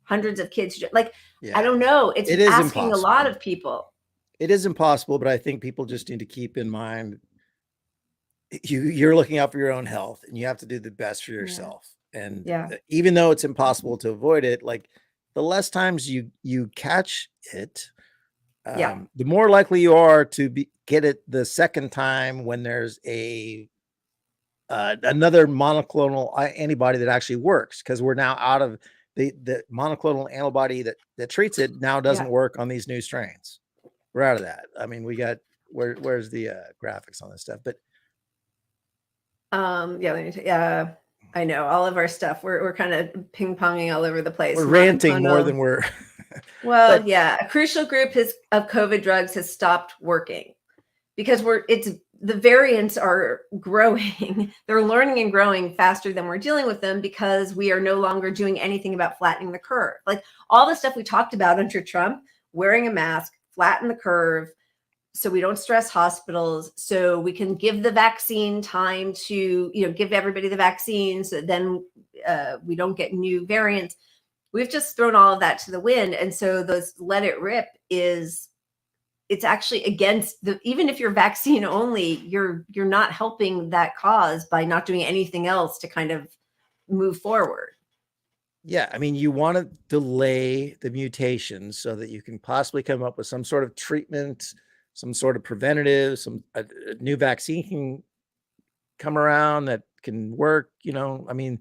hundreds of kids. Like, I don't know. It is asking impossible. A lot of people. It is impossible, but I think people just need to keep in mind you're looking out for your own health and you have to do the best for yourself. And even though it's impossible to avoid it, like, the less times you catch it, the more likely you are to get it the second time when there's another monoclonal antibody that actually works, because we're now out of the monoclonal antibody that treats it now doesn't work on these new strains. We're out of that. I mean, we got where's the graphics on this stuff, but I know all of our stuff. We're kind of ping-ponging all over the place. We're ranting more than we're. Well, a crucial group of COVID drugs has stopped working because the variants are growing. They're learning and growing faster than we're dealing with them because we are no longer doing anything about flattening the curve. Like all the stuff we talked about under Trump, wearing a mask, flatten the curve, so we don't stress hospitals, so we can give the vaccine time to, give everybody the vaccine, so then we don't get new variants. We've just thrown all of that to the wind. And so those let it rip it's actually against even if you're vaccine only, you're not helping that cause by not doing anything else to kind of move forward. Yeah. I mean, you want to delay the mutations so that you can possibly come up with some sort of treatment, some sort of preventative, a new vaccine can come around that can work, I mean,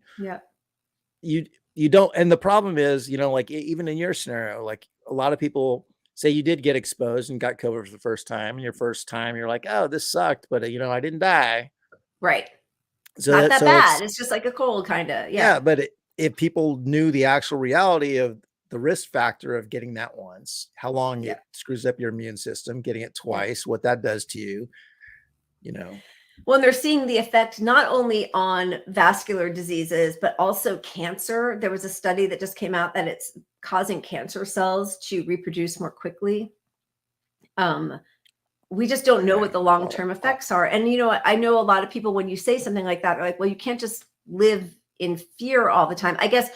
you don't. And the problem is, like even in your scenario, like a lot of people say you did get exposed and got COVID for the first time, and your first time you're like, oh, this sucked, but I didn't die. Right. So not that bad. It's just like a cold kind of. Yeah. But if people knew the actual reality of the risk factor of getting that once, how long it screws up your immune system, getting it twice, what that does to you, Well, and they're seeing the effect not only on vascular diseases, but also cancer. There was a study that just came out that it's causing cancer cells to reproduce more quickly. We just don't know what the long-term effects are. And, I know a lot of people, when you say something like that, they're like, well, you can't just live in fear all the time. I guess,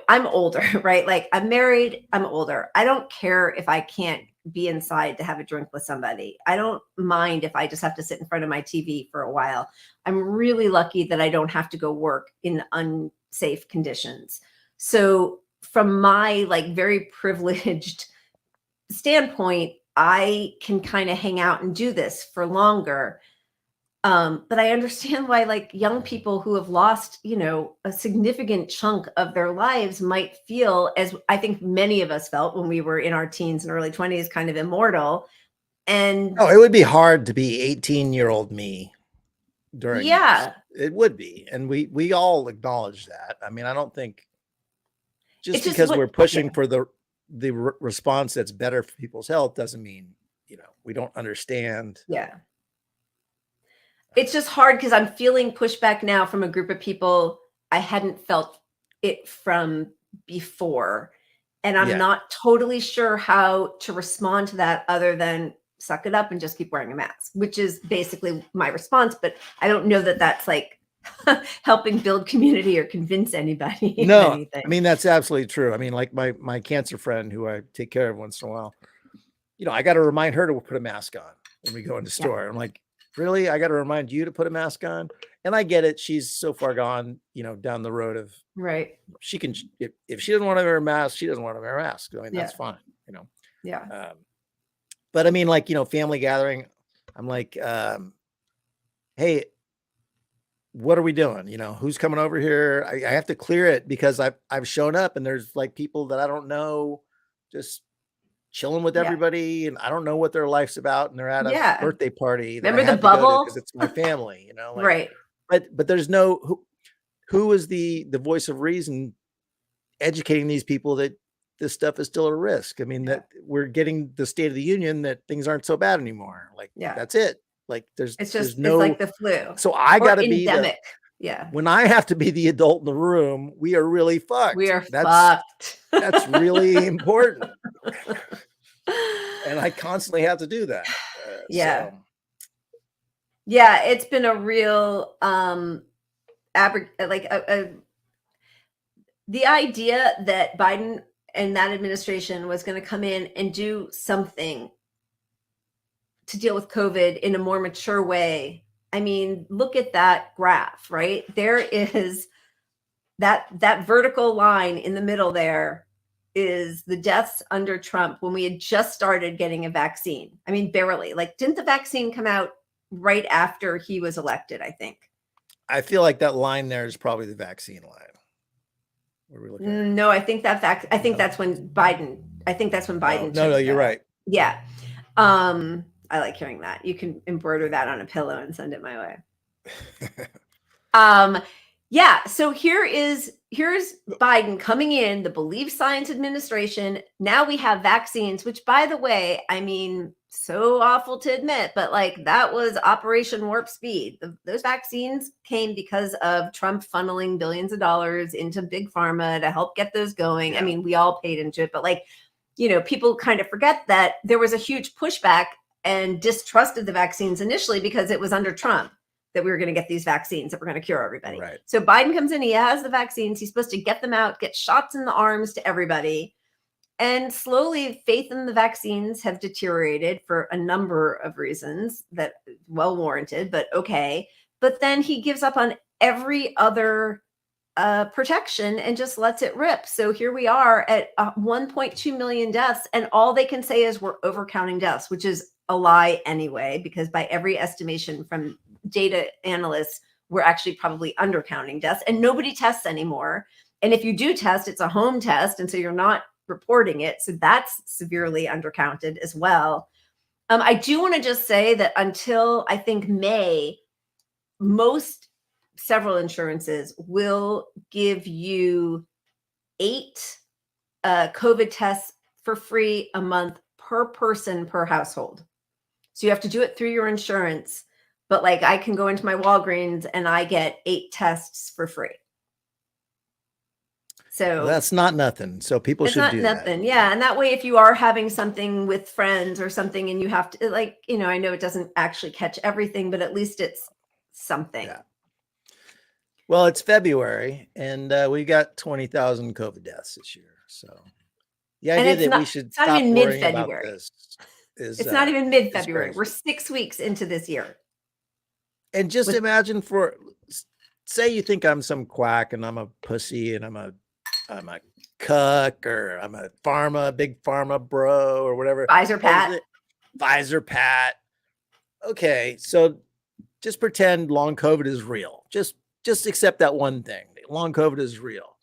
I'm older, right? Like I'm married, I'm older. I don't care if I can't be inside to have a drink with somebody. I don't mind if I just have to sit in front of my TV for a while. I'm really lucky that I don't have to go work in unsafe conditions. So from my very privileged standpoint, I can kind of hang out and do this for longer. But I understand why young people who have lost, a significant chunk of their lives might feel, as I think many of us felt when we were in our teens and early 20s, kind of immortal. And it would be hard to be 18-year-old me during this. It would be. And we all acknowledge that. I mean, I don't think just because we're pushing for the response that's better for people's health doesn't mean, we don't understand. Yeah. It's just hard because I'm feeling pushback now from a group of people I hadn't felt it from before. And I'm not totally sure how to respond to that other than suck it up and just keep wearing a mask, which is basically my response. But I don't know that that's helping build community or convince anybody. No, I mean, that's absolutely true. I mean, like my cancer friend who I take care of once in a while, I got to remind her to put a mask on when we go into store. I'm like, really? I got to remind you to put a mask on? And I get it. She's so far gone, down the road of she can, if she doesn't want to wear a mask, she doesn't want to wear a mask. I mean, that's fine, Yeah. But I mean, family gathering, I'm like, hey, what are we doing? Who's coming over here? I have to clear it because I've shown up and there's people that I don't know, just chilling with everybody, and I don't know what their life's about, and they're at a birthday party. Remember the bubble? Because it's my family, right. But there's no who is the voice of reason educating these people that this stuff is still a risk. I mean, that we're getting the State of the Union that things aren't so bad anymore. Like, that's it. Like it's like the flu. So I got to be endemic. When I have to be the adult in the room, we are really fucked. We are fucked. That's really important. And I constantly have to do that. Yeah, it's been a real the idea that Biden and that administration was going to come in and do something to deal with COVID in a more mature way. I mean, look at that graph, right? There is that vertical line in the middle there is the deaths under Trump when we had just started getting a vaccine. I mean, barely. Like, didn't the vaccine come out right after he was elected, I think? I feel like that line there is probably the vaccine line. What are we looking at? No, I think that's when Biden. I think that's when Biden. No, you're right. Yeah. I like hearing that. You can embroider that on a pillow and send it my way. Yeah. So here's Biden coming in, the Believe Science administration. Now we have vaccines, which, by the way, I mean, so awful to admit, but like that was Operation Warp Speed. Those vaccines came because of Trump funneling billions of dollars into big pharma to help get those going. Yeah. I mean, we all paid into it, but like, people kind of forget that there was a huge pushback and distrust of the vaccines initially because it was under Trump that we were going to get these vaccines that were going to cure everybody. Right. So Biden comes in, he has the vaccines, he's supposed to get them out, get shots in the arms to everybody. And slowly faith in the vaccines have deteriorated for a number of reasons that well warranted, but okay. But then he gives up on every other protection and just lets it rip. So here we are at 1.2 million deaths, and all they can say is we're overcounting deaths, which is a lie anyway, because by every estimation from data analysts, we're actually probably undercounting deaths, and nobody tests anymore. And if you do test, it's a home test, and so you're not reporting it. So that's severely undercounted as well. I do want to just say that until I think May, several insurances will give you 8 COVID tests for free a month per person per household. So you have to do it through your insurance, but like I can go into my Walgreens and I get 8 tests for free. So that's not nothing. So people should do nothing. that. Yeah. And that way, if you are having something with friends or something and you have to I know it doesn't actually catch everything, but at least it's something. Yeah. Well, it's February and we got 20,000 COVID deaths this year. So the idea that we should stop worrying about this is it's not even mid-February. We're 6 weeks into this year. And just imagine say you think I'm some quack and I'm a pussy and I'm a cuck or I'm a big pharma bro or whatever. Pfizer Pat. Okay. So just pretend long COVID is real. Just accept that one thing. Long COVID is real.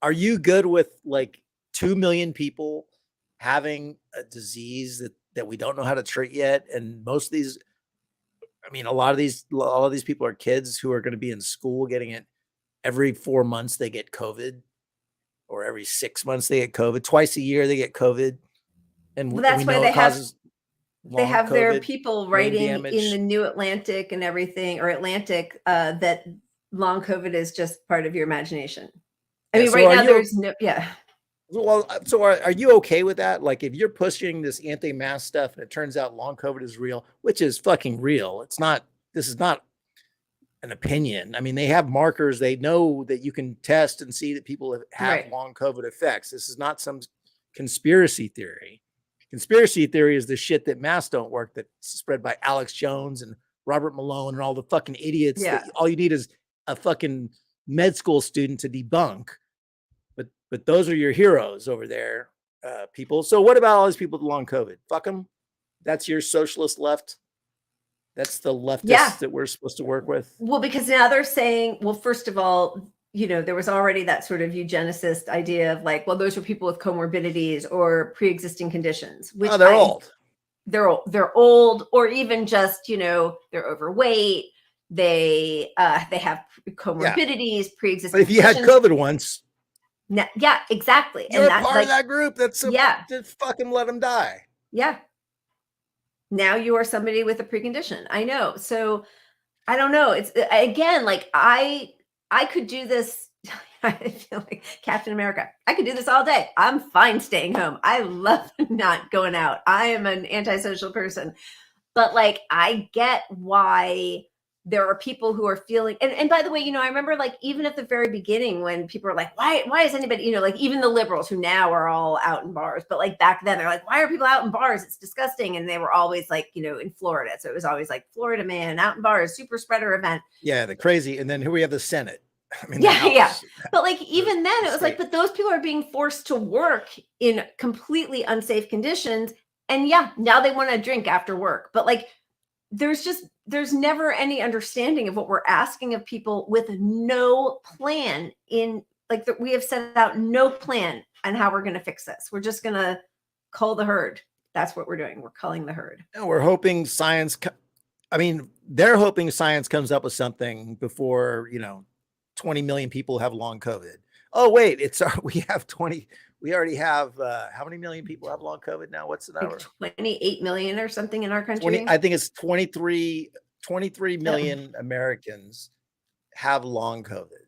Are you good with like 2 million people having a disease that we don't know how to treat yet? And most of these, I mean, a lot of these people are kids who are going to be in school getting it every 4 months. They get COVID, or every 6 months they get COVID. Twice a year they get COVID, and that's why they have their COVID, people writing in the New Atlantic and everything, or Atlantic, that long COVID is just part of your imagination. I mean, right now there's no. Well, so are you okay with that? Like, if you're pushing this anti-mask stuff and it turns out long COVID is real, which is fucking real. This is not an opinion. I mean, they have markers. They know that you can test and see that people have long COVID effects. This is not some conspiracy theory. Conspiracy theory is the shit that masks don't work, that's spread by Alex Jones and Robert Malone and all the fucking idiots. Yeah. All you need is a fucking med school student to debunk. But those are your heroes over there, people. So what about all these people with long COVID? Fuck them. That's your socialist left. That's the leftists that we're supposed to work with. Well, because now they're saying, well, first of all, there was already that sort of eugenicist idea of like, well, those are people with comorbidities or pre-existing conditions, which they're old. They're old, or even just, they're overweight. They have comorbidities, pre-existing. But if you had COVID once, Yeah, exactly. You're part of that group that's just fucking let them die. Yeah. Now you are somebody with a precondition. I know. So I don't know. It's again, like I could do this. I feel like Captain America. I could do this all day. I'm fine staying home. I love not going out. I am an antisocial person. But like, I get why there are people who are feeling, and by the way, I remember like even at the very beginning when people were like, why is anybody, like even the liberals who now are all out in bars, but like back then they're like, why are people out in bars? It's disgusting. And they were always like, in Florida. So it was always like Florida man out in bars, super spreader event. Yeah, the crazy. And then here we have the Senate. I mean, yeah. But like even then it was like, but those people are being forced to work in completely unsafe conditions. And yeah, now they want to drink after work. But like, there's never any understanding of what we're asking of people with no plan in like that. We have set out no plan on how we're going to fix this. We're just going to cull the herd. That's what we're doing. We're culling the herd. And we're hoping science. They're hoping science comes up with something before, 20 million people have long COVID. Oh, wait, we already have, how many million people have long COVID now? What's the number? Like 28 million or something in our country. I think it's 23 million Americans have long COVID.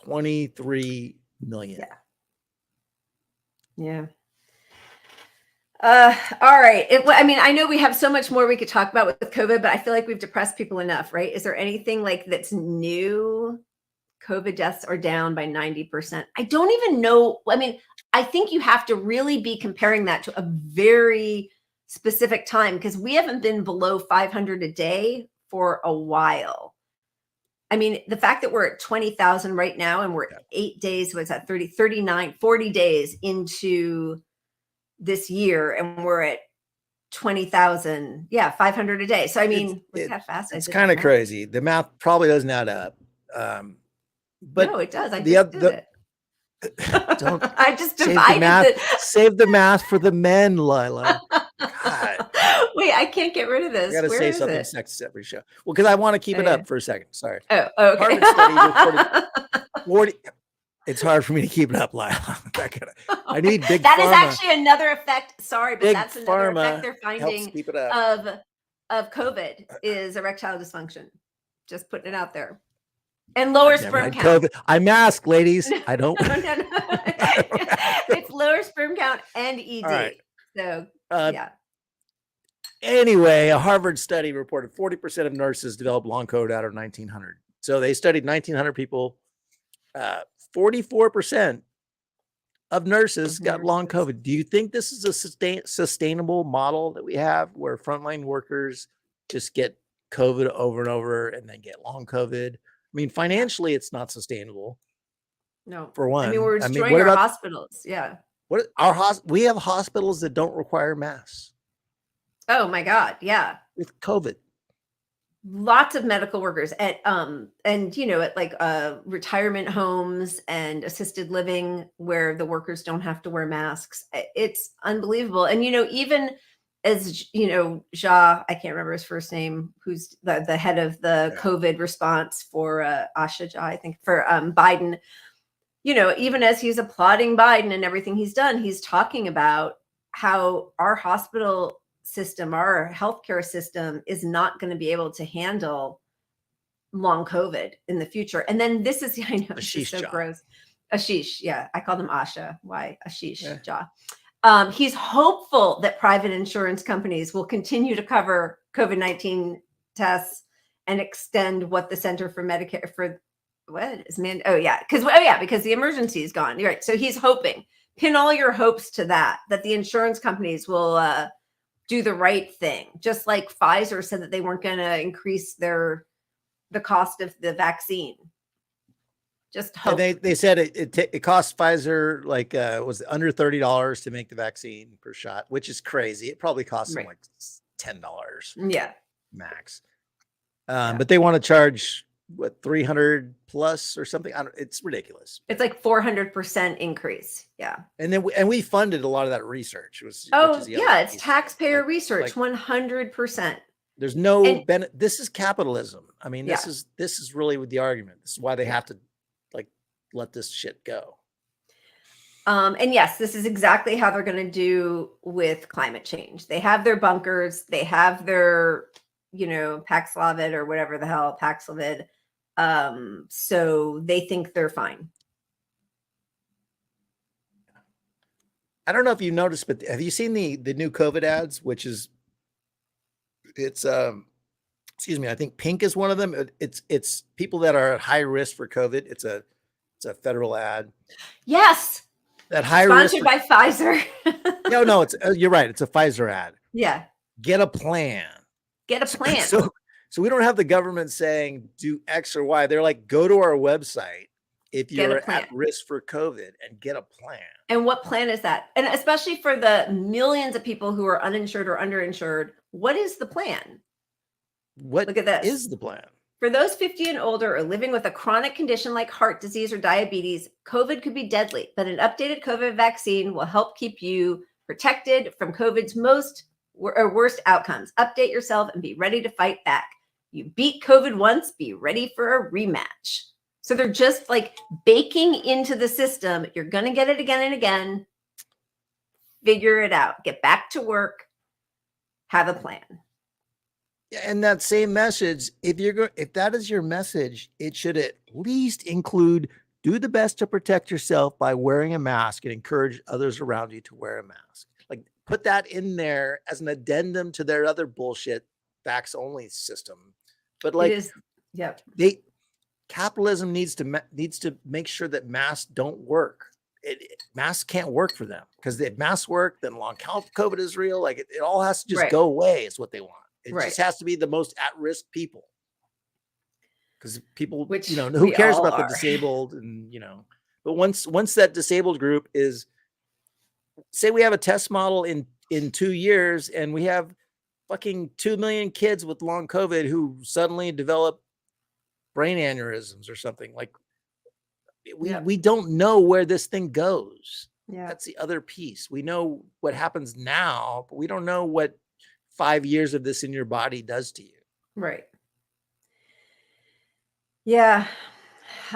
23 million. Yeah. All right. I know we have so much more we could talk about with COVID, but I feel like we've depressed people enough, right? Is there anything like that's new? COVID deaths are down by 90%. I don't even know. I think you have to really be comparing that to a very specific time because we haven't been below 500 a day for a while. The fact that we're at 20,000 right now and we're 8 days, what's that, 30, 39, 40 days into this year and we're at 20,000, 500 a day. So, look how fast it's kind of crazy. The math probably doesn't add up. But no, it does. I just did it. Don't I just divided save the math for the men, Lila. God. Wait, I can't get rid of this. I gotta say something sexist every show. Well, because I want to keep it up for a second. Sorry. Oh, okay. Harvard study reported 40. It's hard for me to keep it up, Lila. I need big. That pharma. Is actually another effect. Sorry, but big that's another effect they're finding keep it up. of COVID is erectile dysfunction. Just putting it out there. And lower sperm count. COVID. I mask, ladies. I don't. No. It's lower sperm count and ED. Right. So, Anyway, a Harvard study reported 40% of nurses developed long COVID out of 1,900. So they studied 1,900 people. 44% of nurses got long COVID. Do you think this is a sustainable model that we have where frontline workers just get COVID over and over and then get long COVID? Financially, it's not sustainable. No, for one. We're destroying our hospitals. Yeah. We have hospitals that don't require masks. Oh my God. Yeah. With COVID. Lots of medical workers at retirement homes and assisted living where the workers don't have to wear masks. It's unbelievable. And, even as Ja, I can't remember his first name, who's the head of the COVID response for Asha Ja, I think, for Biden, even as he's applauding Biden and everything he's done, he's talking about how our hospital system, our healthcare system is not going to be able to handle long COVID in the future. And then this is, I know, Ashish so gross. Ashish. Yeah. I called him Asha. Why? Ashish Ja. He's hopeful that private insurance companies will continue to cover COVID-19 tests and extend what the Center for Medicare for because the emergency is gone. You're right. So he's hoping, pin all your hopes to that the insurance companies will do the right thing. Just like Pfizer said that they weren't going to increase the cost of the vaccine. Just hope. They said it cost Pfizer was under $30 to make the vaccine per shot, which is crazy. It probably costs them like $10. Yeah, max. But they want to charge what 300 plus or something. It's ridiculous. It's like 400% increase. Yeah. And we funded a lot of that research. It's taxpayer research. 100%. There's no benefit. This is capitalism. This is really with the argument. This is why they have to let this shit go. And yes, this is exactly how they're going to do with climate change. They have their bunkers. They have their, Paxlovid or whatever the hell, Paxlovid. So they think they're fine. I don't know if you noticed, but have you seen the new COVID ads, which is, excuse me, I think pink is one of them. It's people that are at high risk for COVID. It's a federal ad. Yes. That high Sponsored risk by Pfizer. No, it's you're right. It's a Pfizer ad. Yeah. Get a plan. Get a plan. So we don't have the government saying do X or Y. They're like, go to our website if you're at risk for COVID and get a plan. And what plan is that? And especially for the millions of people who are uninsured or underinsured, what is the plan? Look at this. Is the plan? For those 50 and older or living with a chronic condition like heart disease or diabetes, COVID could be deadly, but an updated COVID vaccine will help keep you protected from COVID's worst outcomes. Update yourself and be ready to fight back. You beat COVID once, be ready for a rematch. So they're just like baking into the system. You're going to get it again and again. Figure it out. Get back to work. Have a plan. And that same message, if that is your message, it should at least include do the best to protect yourself by wearing a mask and encourage others around you to wear a mask. Like put that in there as an addendum to their other bullshit vax only system. But like, capitalism needs to make sure that masks don't work. Masks can't work for them because if masks work, then long COVID is real. Like it all has to just go away is what they want. It just has to be the most at-risk people. Because people, who cares about the disabled and, but once that disabled group is, say we have a test model in 2 years and we have fucking 2 million kids with long COVID who suddenly develop brain aneurysms or something like we don't know where this thing goes. Yeah. That's the other piece. We know what happens now, but we don't know what 5 years of this in your body does to you. Right. Yeah.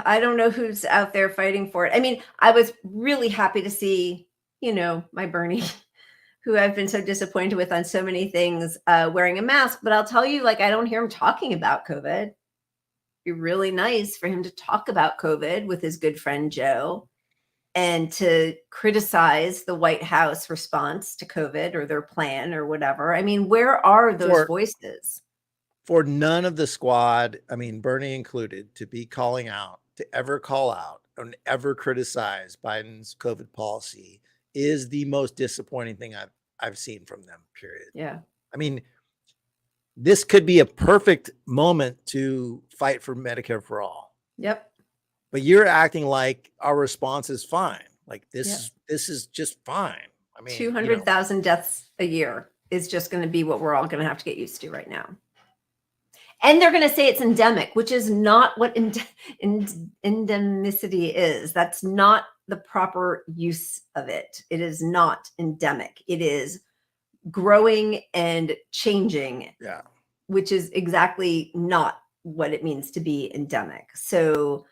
I don't know who's out there fighting for it. I mean, I was really happy to see, my Bernie, who I've been so disappointed with on so many things, wearing a mask. But I'll tell you, I don't hear him talking about COVID. It'd be really nice for him to talk about COVID with his good friend Joe and to criticize the White House response to COVID or their plan or whatever. I mean, where are those voices? For none of the squad, I mean, Bernie included, to be calling out, to ever call out and ever criticize Biden's COVID policy is the most disappointing thing I've seen from them, period. Yeah. I mean, this could be a perfect moment to fight for Medicare for all. Yep. But you're acting like our response is fine. Like this is just fine. I mean, 200,000 deaths a year is just going to be what we're all going to have to get used to right now. And they're going to say it's endemic, which is not what endemicity is. That's not the proper use of it. It is not endemic. It is growing and changing, which is exactly not what it means to be endemic. So,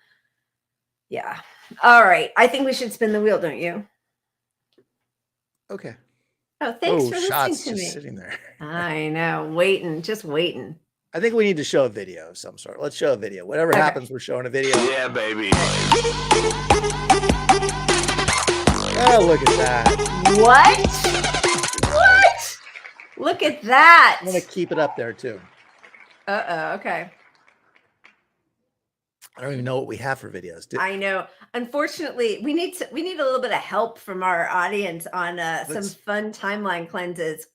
yeah. All right. I think we should spin the wheel, don't you? Okay. Oh, thanks for listening to me. Sitting there. I know. Just waiting. I think we need to show a video of some sort. Let's show a video. Whatever happens, we're showing a video. Yeah, baby. Oh, look at that. What? Look at that. I'm going to keep it up there too. Okay. I don't even know what we have for videos. I know. Unfortunately, we need a little bit of help from our audience on some fun timeline cleanses.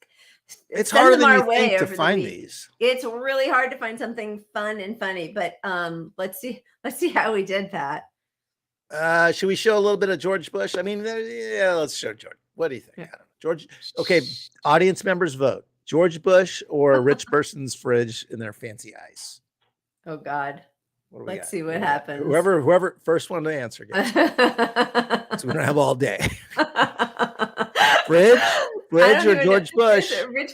It's harder than you think to find these. It's really hard to find something fun and funny, but let's see how we did, Pat. Should we show a little bit of George Bush? I mean, let's show George. What do you think? I don't know. George. Okay, audience members vote. George Bush or a rich person's fridge in their fancy ice. Oh God. Let's see what happens. Whoever first one to answer gets. So we don't have all day. Fridge or George Bush? Rich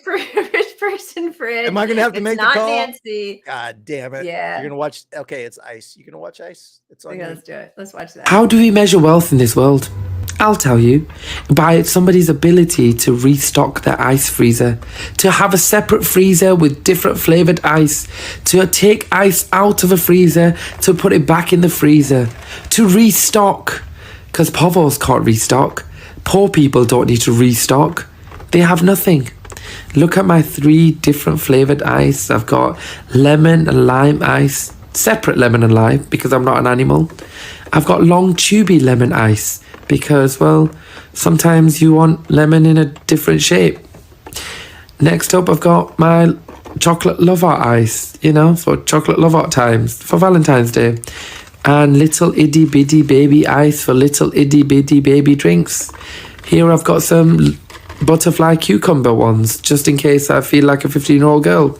person fridge. Am I going to have to make the not call? Nancy. God damn it. Yeah. You're going to watch. Okay, it's Ice. You going to watch Ice? It's on. Okay, let's do it. Let's watch that. How do we measure wealth in this world? I'll tell you. By somebody's ability to restock their ice freezer, to have a separate freezer with different flavoured ice, to take ice out of a freezer, to put it back in the freezer, to restock. Because povos can't restock. Poor people don't need to restock. They have nothing. Look at my 3 different flavoured ice. I've got lemon and lime ice, separate lemon and lime because I'm not an animal. I've got long tubey lemon ice because, well, sometimes you want lemon in a different shape. Next up, I've got my chocolate love art ice, for chocolate love art times for Valentine's Day. And little itty bitty baby ice for little itty bitty baby drinks. Here I've got some butterfly cucumber ones, just in case I feel like a 15-year-old girl.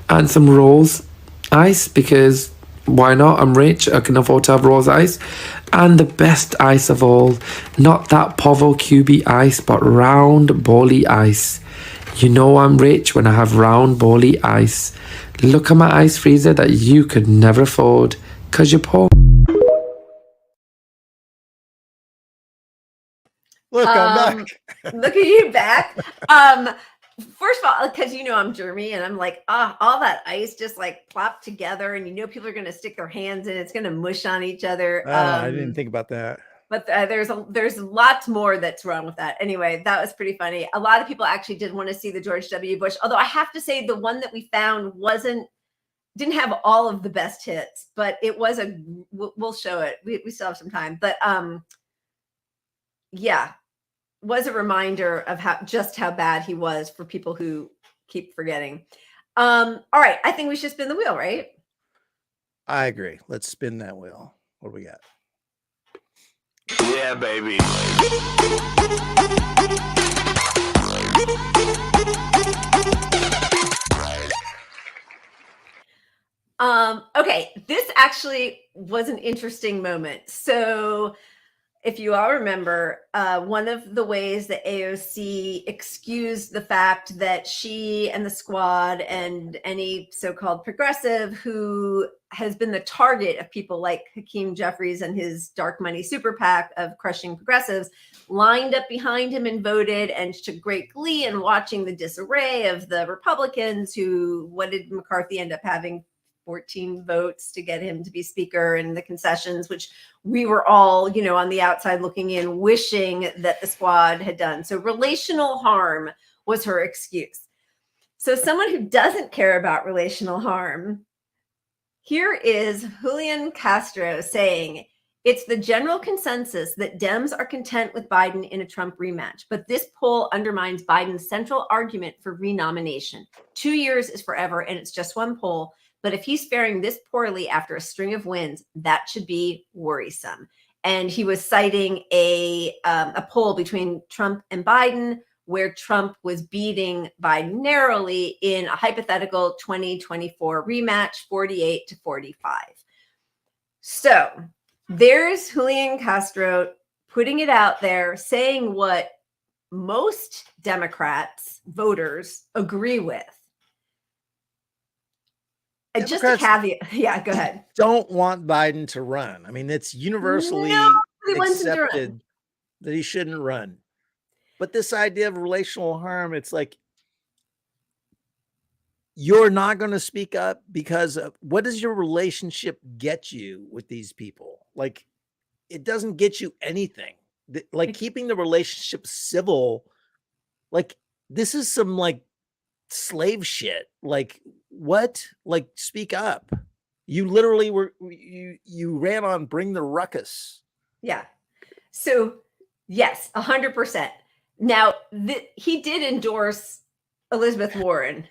And some rose ice, because why not? I'm rich, I can afford to have rose ice. And the best ice of all, not that Povo cubey ice, but round bally ice. You know I'm rich when I have round bally ice. Look at my ice freezer that you could never afford, because you're poor. Look, I'm back. Look at you back. First of all, because I'm germy and I'm like, all that ice just like plopped together, and people are going to stick their hands in, it's going to mush on each other. I didn't think about that. But there's lots more that's wrong with that. Anyway, that was pretty funny. A lot of people actually did want to see the George W. Bush, although I have to say the one that we found didn't have all of the best hits, but it was we'll show it. We still have some time, but yeah, was a reminder of how bad he was for people who keep forgetting. All right, I think we should spin the wheel, right? I agree. Let's spin that wheel. What do we got? Yeah, baby. Okay, this actually was an interesting moment. So if you all remember, one of the ways that AOC excused the fact that she and the squad and any so-called progressive who has been the target of people like Hakeem Jeffries and his dark money super PAC of crushing progressives lined up behind him and voted, and took great glee in watching the disarray of the Republicans who, what did McCarthy end up having? 14 votes to get him to be speaker, and the concessions, which we were all, on the outside looking in, wishing that the squad had done. So relational harm was her excuse. So someone who doesn't care about relational harm, here is Julian Castro saying, it's the general consensus that Dems are content with Biden in a Trump rematch, but this poll undermines Biden's central argument for renomination. 2 years is forever, and it's just one poll. But if he's faring this poorly after a string of wins, that should be worrisome. And he was citing a poll between Trump and Biden, where Trump was beating Biden narrowly in a hypothetical 2024 rematch, 48-45. So there's Julian Castro putting it out there, saying what most Democrats, voters, agree with. Just a caveat. Yeah, go ahead. Don't want Biden to run. I mean, it's universally accepted that he shouldn't run. But this idea of relational harm, it's like, you're not going to speak up because of, what does your relationship get you with these people? Like, it doesn't get you anything. Like, keeping the relationship civil, like, this is some like slave shit. Like, what? Like, speak up. You literally you ran on bring the ruckus. Yeah. So yes, 100%. Now he did endorse Elizabeth Warren,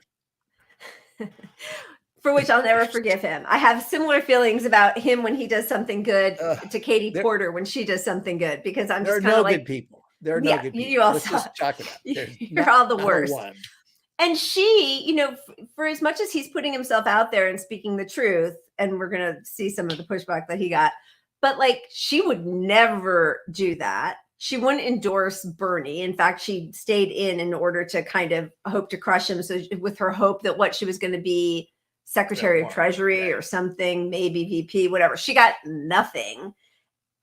for which I'll never forgive him. I have similar feelings about him when he does something good to Katie Porter when she does something good, because I'm just kind of like, good people. There are no good people. You all Let's just chalk it up. You're all the worst. One. And she, for as much as he's putting himself out there and speaking the truth, and we're going to see some of the pushback that he got, but like, she would never do that. she wouldn't endorse Bernie. In fact, she stayed in order to kind of hope to crush him. So with her hope that what she was going to be Secretary of Treasury or something, maybe VP, whatever. She got nothing.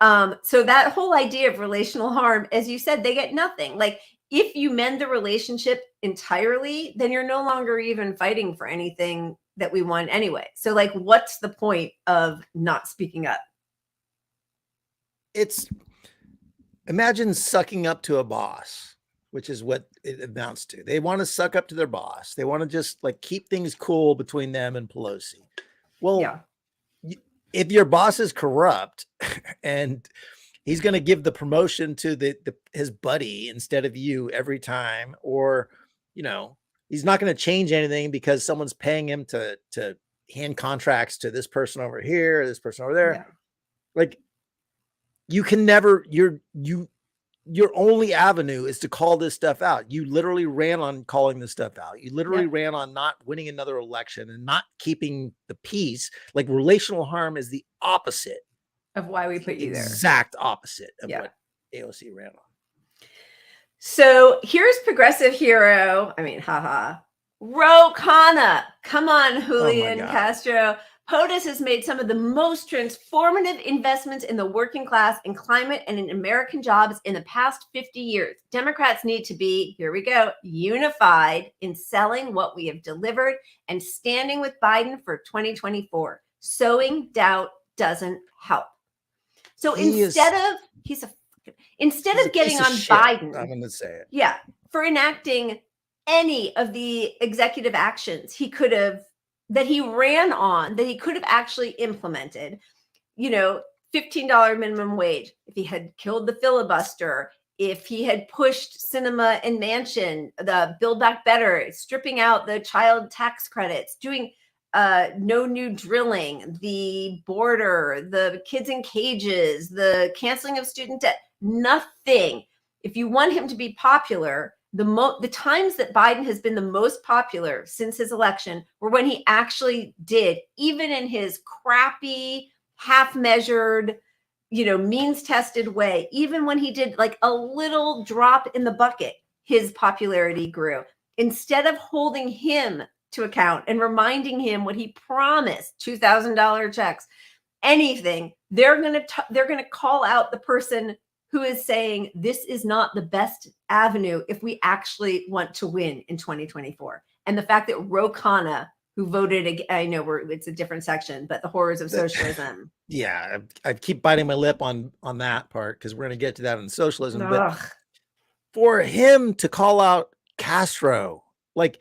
So that whole idea of relational harm, as you said, they get nothing. Like if you mend the relationship entirely, then you're no longer even fighting for anything that we want anyway. So like, what's the point of not speaking up? Imagine sucking up to a boss, which is what it amounts to. They want to suck up to their boss. They want to just like keep things cool between them and Pelosi. Well, if your boss is corrupt and he's going to give the promotion to his buddy instead of you every time, or, you know, he's not going to change anything because someone's paying him to hand contracts to this person over here, this person over there. Yeah. Like you can never, your only avenue is to call this stuff out. You literally ran on calling this stuff out. You literally ran on not winning another election and not keeping the peace. Like relational harm is the opposite of why we put you there. Exact opposite of what AOC ran on. So here's progressive hero. I mean, haha. Ro Khanna. Come on, Julian Castro. POTUS has made some of the most transformative investments in the working class, in climate, and in American jobs in the past 50 years. Democrats need to be, here we go, unified in selling what we have delivered and standing with Biden for 2024. Sowing doubt doesn't help. So instead of getting on Biden, I'm going to say it. Yeah, for enacting any of the executive actions he could have, that he ran on, that he could have actually implemented, you know, $15 minimum wage, if he had killed the filibuster, if he had pushed Cinema and Manchin, the Build Back Better, stripping out the child tax credits, doing no new drilling, the border, the kids in cages, the canceling of student debt, nothing. If you want him to be popular, the times that Biden has been the most popular since his election were when he actually did, even in his crappy, half-measured, you know, means-tested way, even when he did like a little drop in the bucket, his popularity grew. Instead of holding him to account and reminding him what he promised, $2,000 checks, anything, they're going to call out the person who is saying this is not the best avenue if we actually want to win in 2024. And the fact that Ro Khanna, who voted, I know it's a different section, but the Horrors of Socialism. Yeah, I keep biting my lip on that part because we're going to get to that in socialism. But for him to call out Castro, like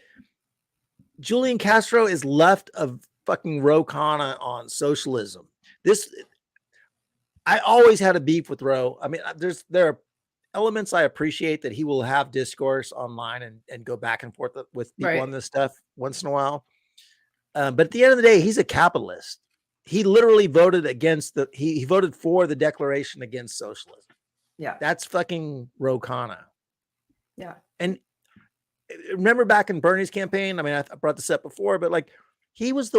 Julian Castro is left of fucking Ro Khanna on socialism. I always had a beef with Ro. I mean, there are elements I appreciate that he will have discourse online and go back and forth with people on this stuff once in a while. But at the end of the day, he's a capitalist. He literally voted he voted for the declaration against socialism. Yeah. That's fucking Ro Khanna. Yeah. And remember back in Bernie's campaign, I mean, I brought this up before, but like he was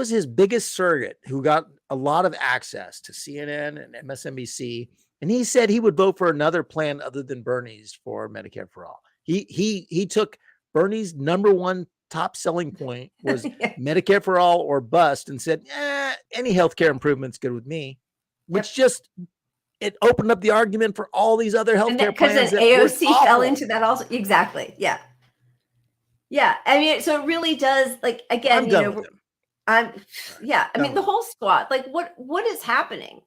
his biggest surrogate who got a lot of access to CNN and MSNBC. And he said he would vote for another plan other than Bernie's for Medicare for all. He took Bernie's number one top selling point was Medicare for all or bust and said, any healthcare improvement's good with me, which it opened up the argument for all these other healthcare plans. Because AOC fell into that also. Exactly. Yeah. Yeah. I mean, so it really does, like, again, I mean, the whole squad, like what is happening?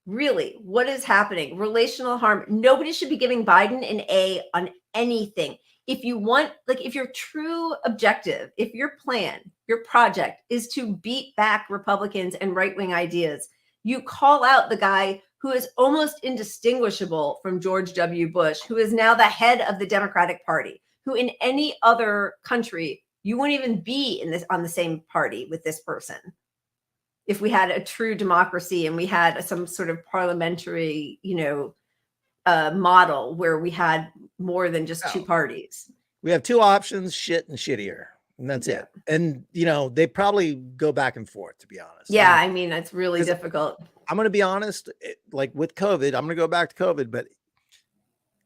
Really, what is happening? Relational harm. Nobody should be giving Biden an A on anything. If you want, like, if your true objective, if your plan, your project is to beat back Republicans and right-wing ideas, you call out the guy who is almost indistinguishable from George W. Bush, who is now the head of the Democratic Party, who in any other country, you wouldn't even be on the same party with this person. If we had a true democracy and we had some sort of parliamentary, model where we had more than just two parties. We have two options, shit and shittier. And that's it. And, they probably go back and forth, to be honest. Yeah. I mean, it's really difficult. I'm going to be honest, like with COVID, I'm going to go back to COVID, but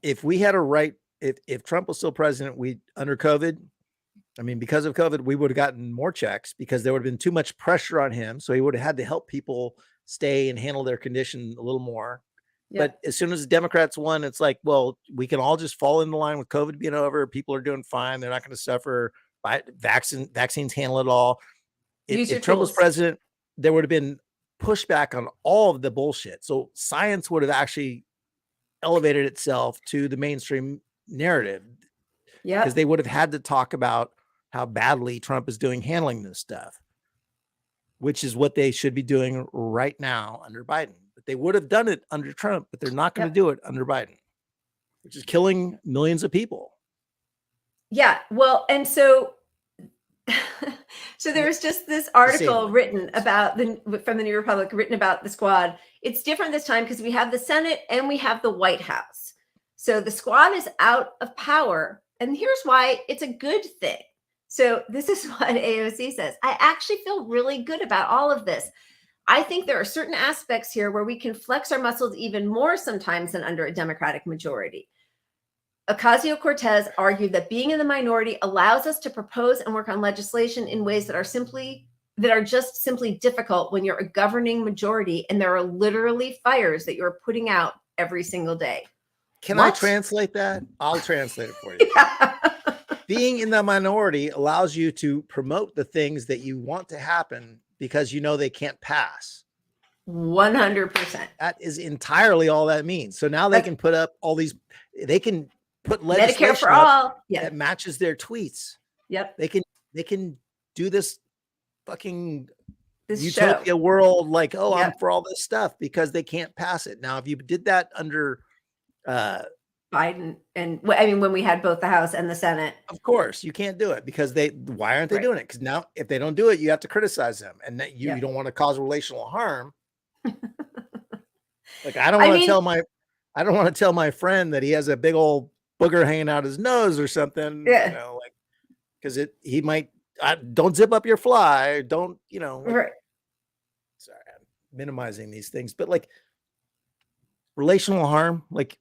if we had a right, if Trump was still president, under COVID, I mean, because of COVID, we would have gotten more checks because there would have been too much pressure on him. So he would have had to help people stay and handle their condition a little more. Yeah. But as soon as the Democrats won, it's like, well, we can all just fall in the line with COVID being over. People are doing fine. They're not going to suffer. Vaccines handle it all. If Trump was president, there would have been pushback on all of the bullshit. So science would have actually elevated itself to the mainstream narrative. Yeah. Because they would have had to talk about how badly Trump is doing handling this stuff, which is what they should be doing right now under Biden. But they would have done it under Trump, but they're not going to do it under Biden, which is killing millions of people. Yeah. Well, and so there was just this article written about from the New Republic, written about the squad. It's different this time because we have the Senate and we have the White House. So the squad is out of power. And here's why it's a good thing. So this is what AOC says. I actually feel really good about all of this. I think there are certain aspects here where we can flex our muscles even more sometimes than under a Democratic majority. Ocasio-Cortez argued that being in the minority allows us to propose and work on legislation in ways that are just simply difficult when you're a governing majority and there are literally fires that you're putting out every single day. Can I translate that? I'll translate it for you. Yeah. Being in the minority allows you to promote the things that you want to happen because you know they can't pass. 100%. That is entirely all that means. So now they can put up all these, they can put legislation Medicare for all that matches their tweets. Yep. They can do this fucking utopia world like, oh, I'm for all this stuff because they can't pass it. Now, if you did that under Biden, and I mean, when we had both the House and the Senate, of course you can't do it because why aren't they doing it? Because now if they don't do it, you have to criticize them, and you don't want to cause relational harm. Like I don't want to tell my friend that he has a big old booger hanging out his nose or something. Yeah. You know, like because he might don't zip up your fly. Don't right. Sorry, I'm minimizing these things, but like relational harm, like.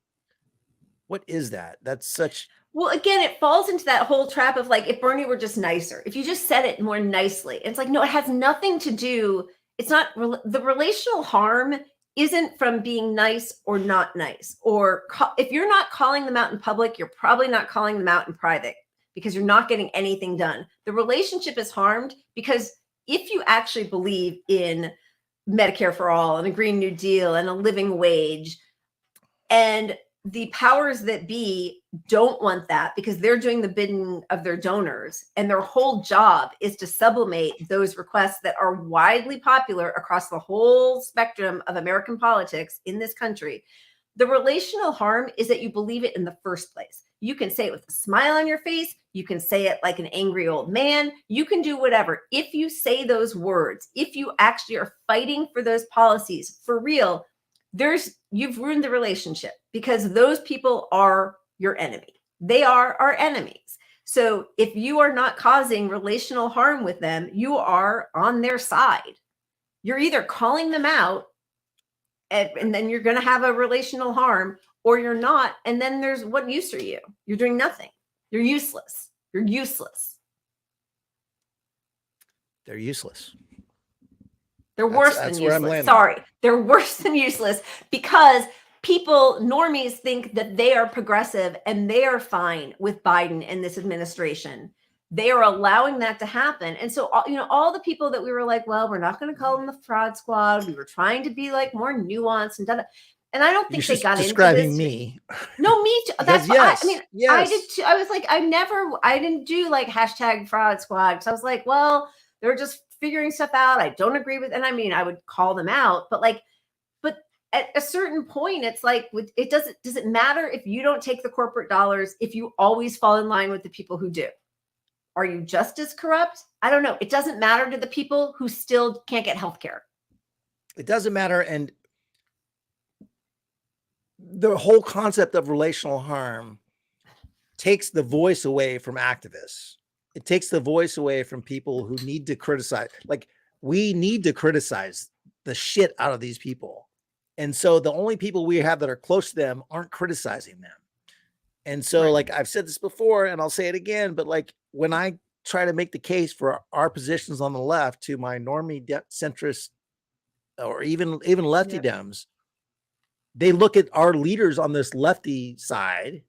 What is that? That's such. Well, again, it falls into that whole trap of like, if Bernie were just nicer, if you just said it more nicely, it's like, no, it has nothing to do. It's not the relational harm isn't from being nice or not nice, or if you're not calling them out in public, you're probably not calling them out in private because you're not getting anything done. The relationship is harmed because if you actually believe in Medicare for all and a Green New Deal and a living wage and the powers that be don't want that because they're doing the bidding of their donors and their whole job is to sublimate those requests that are widely popular across the whole spectrum of American politics in this country. The relational harm is that you believe it in the first place. You can say it with a smile on your face. You can say it like an angry old man. You can do whatever. If you say those words, if you actually are fighting for those policies for real, you've ruined the relationship because those people are your enemy. They are our enemies. So if you are not causing relational harm with them, you are on their side. You're either calling them out and then you're going to have a relational harm, or you're not. And then what use are you? You're doing nothing. You're useless. You're useless. They're useless. They're worse than useless. Sorry. They're worse than useless because normies think that they are progressive and they are fine with Biden and this administration. They are allowing that to happen. And so, all the people that we were like, well, we're not going to call them the fraud squad. We were trying to be like more nuanced and done. And I don't think they got into this. Describing me. No, me too. That's yes. Yes. I did too. I was like, I didn't do like hashtag fraud squad. because I was like, well, they're just figuring stuff out. I don't agree with, and I would call them out, but at a certain point, it's like, does it matter if you don't take the corporate dollars, if you always fall in line with the people who do? Are you just as corrupt? I don't know. It doesn't matter to the people who still can't get healthcare. It doesn't matter. And the whole concept of relational harm takes the voice away from activists. It takes the voice away from people who need to criticize. Like, we need to criticize the shit out of these people. And so the only people we have that are close to them aren't criticizing them. And so like I've said this before and I'll say it again, but like when I try to make the case for our positions on the left to my normie centrist or even lefty Dems, they look at our leaders on this lefty side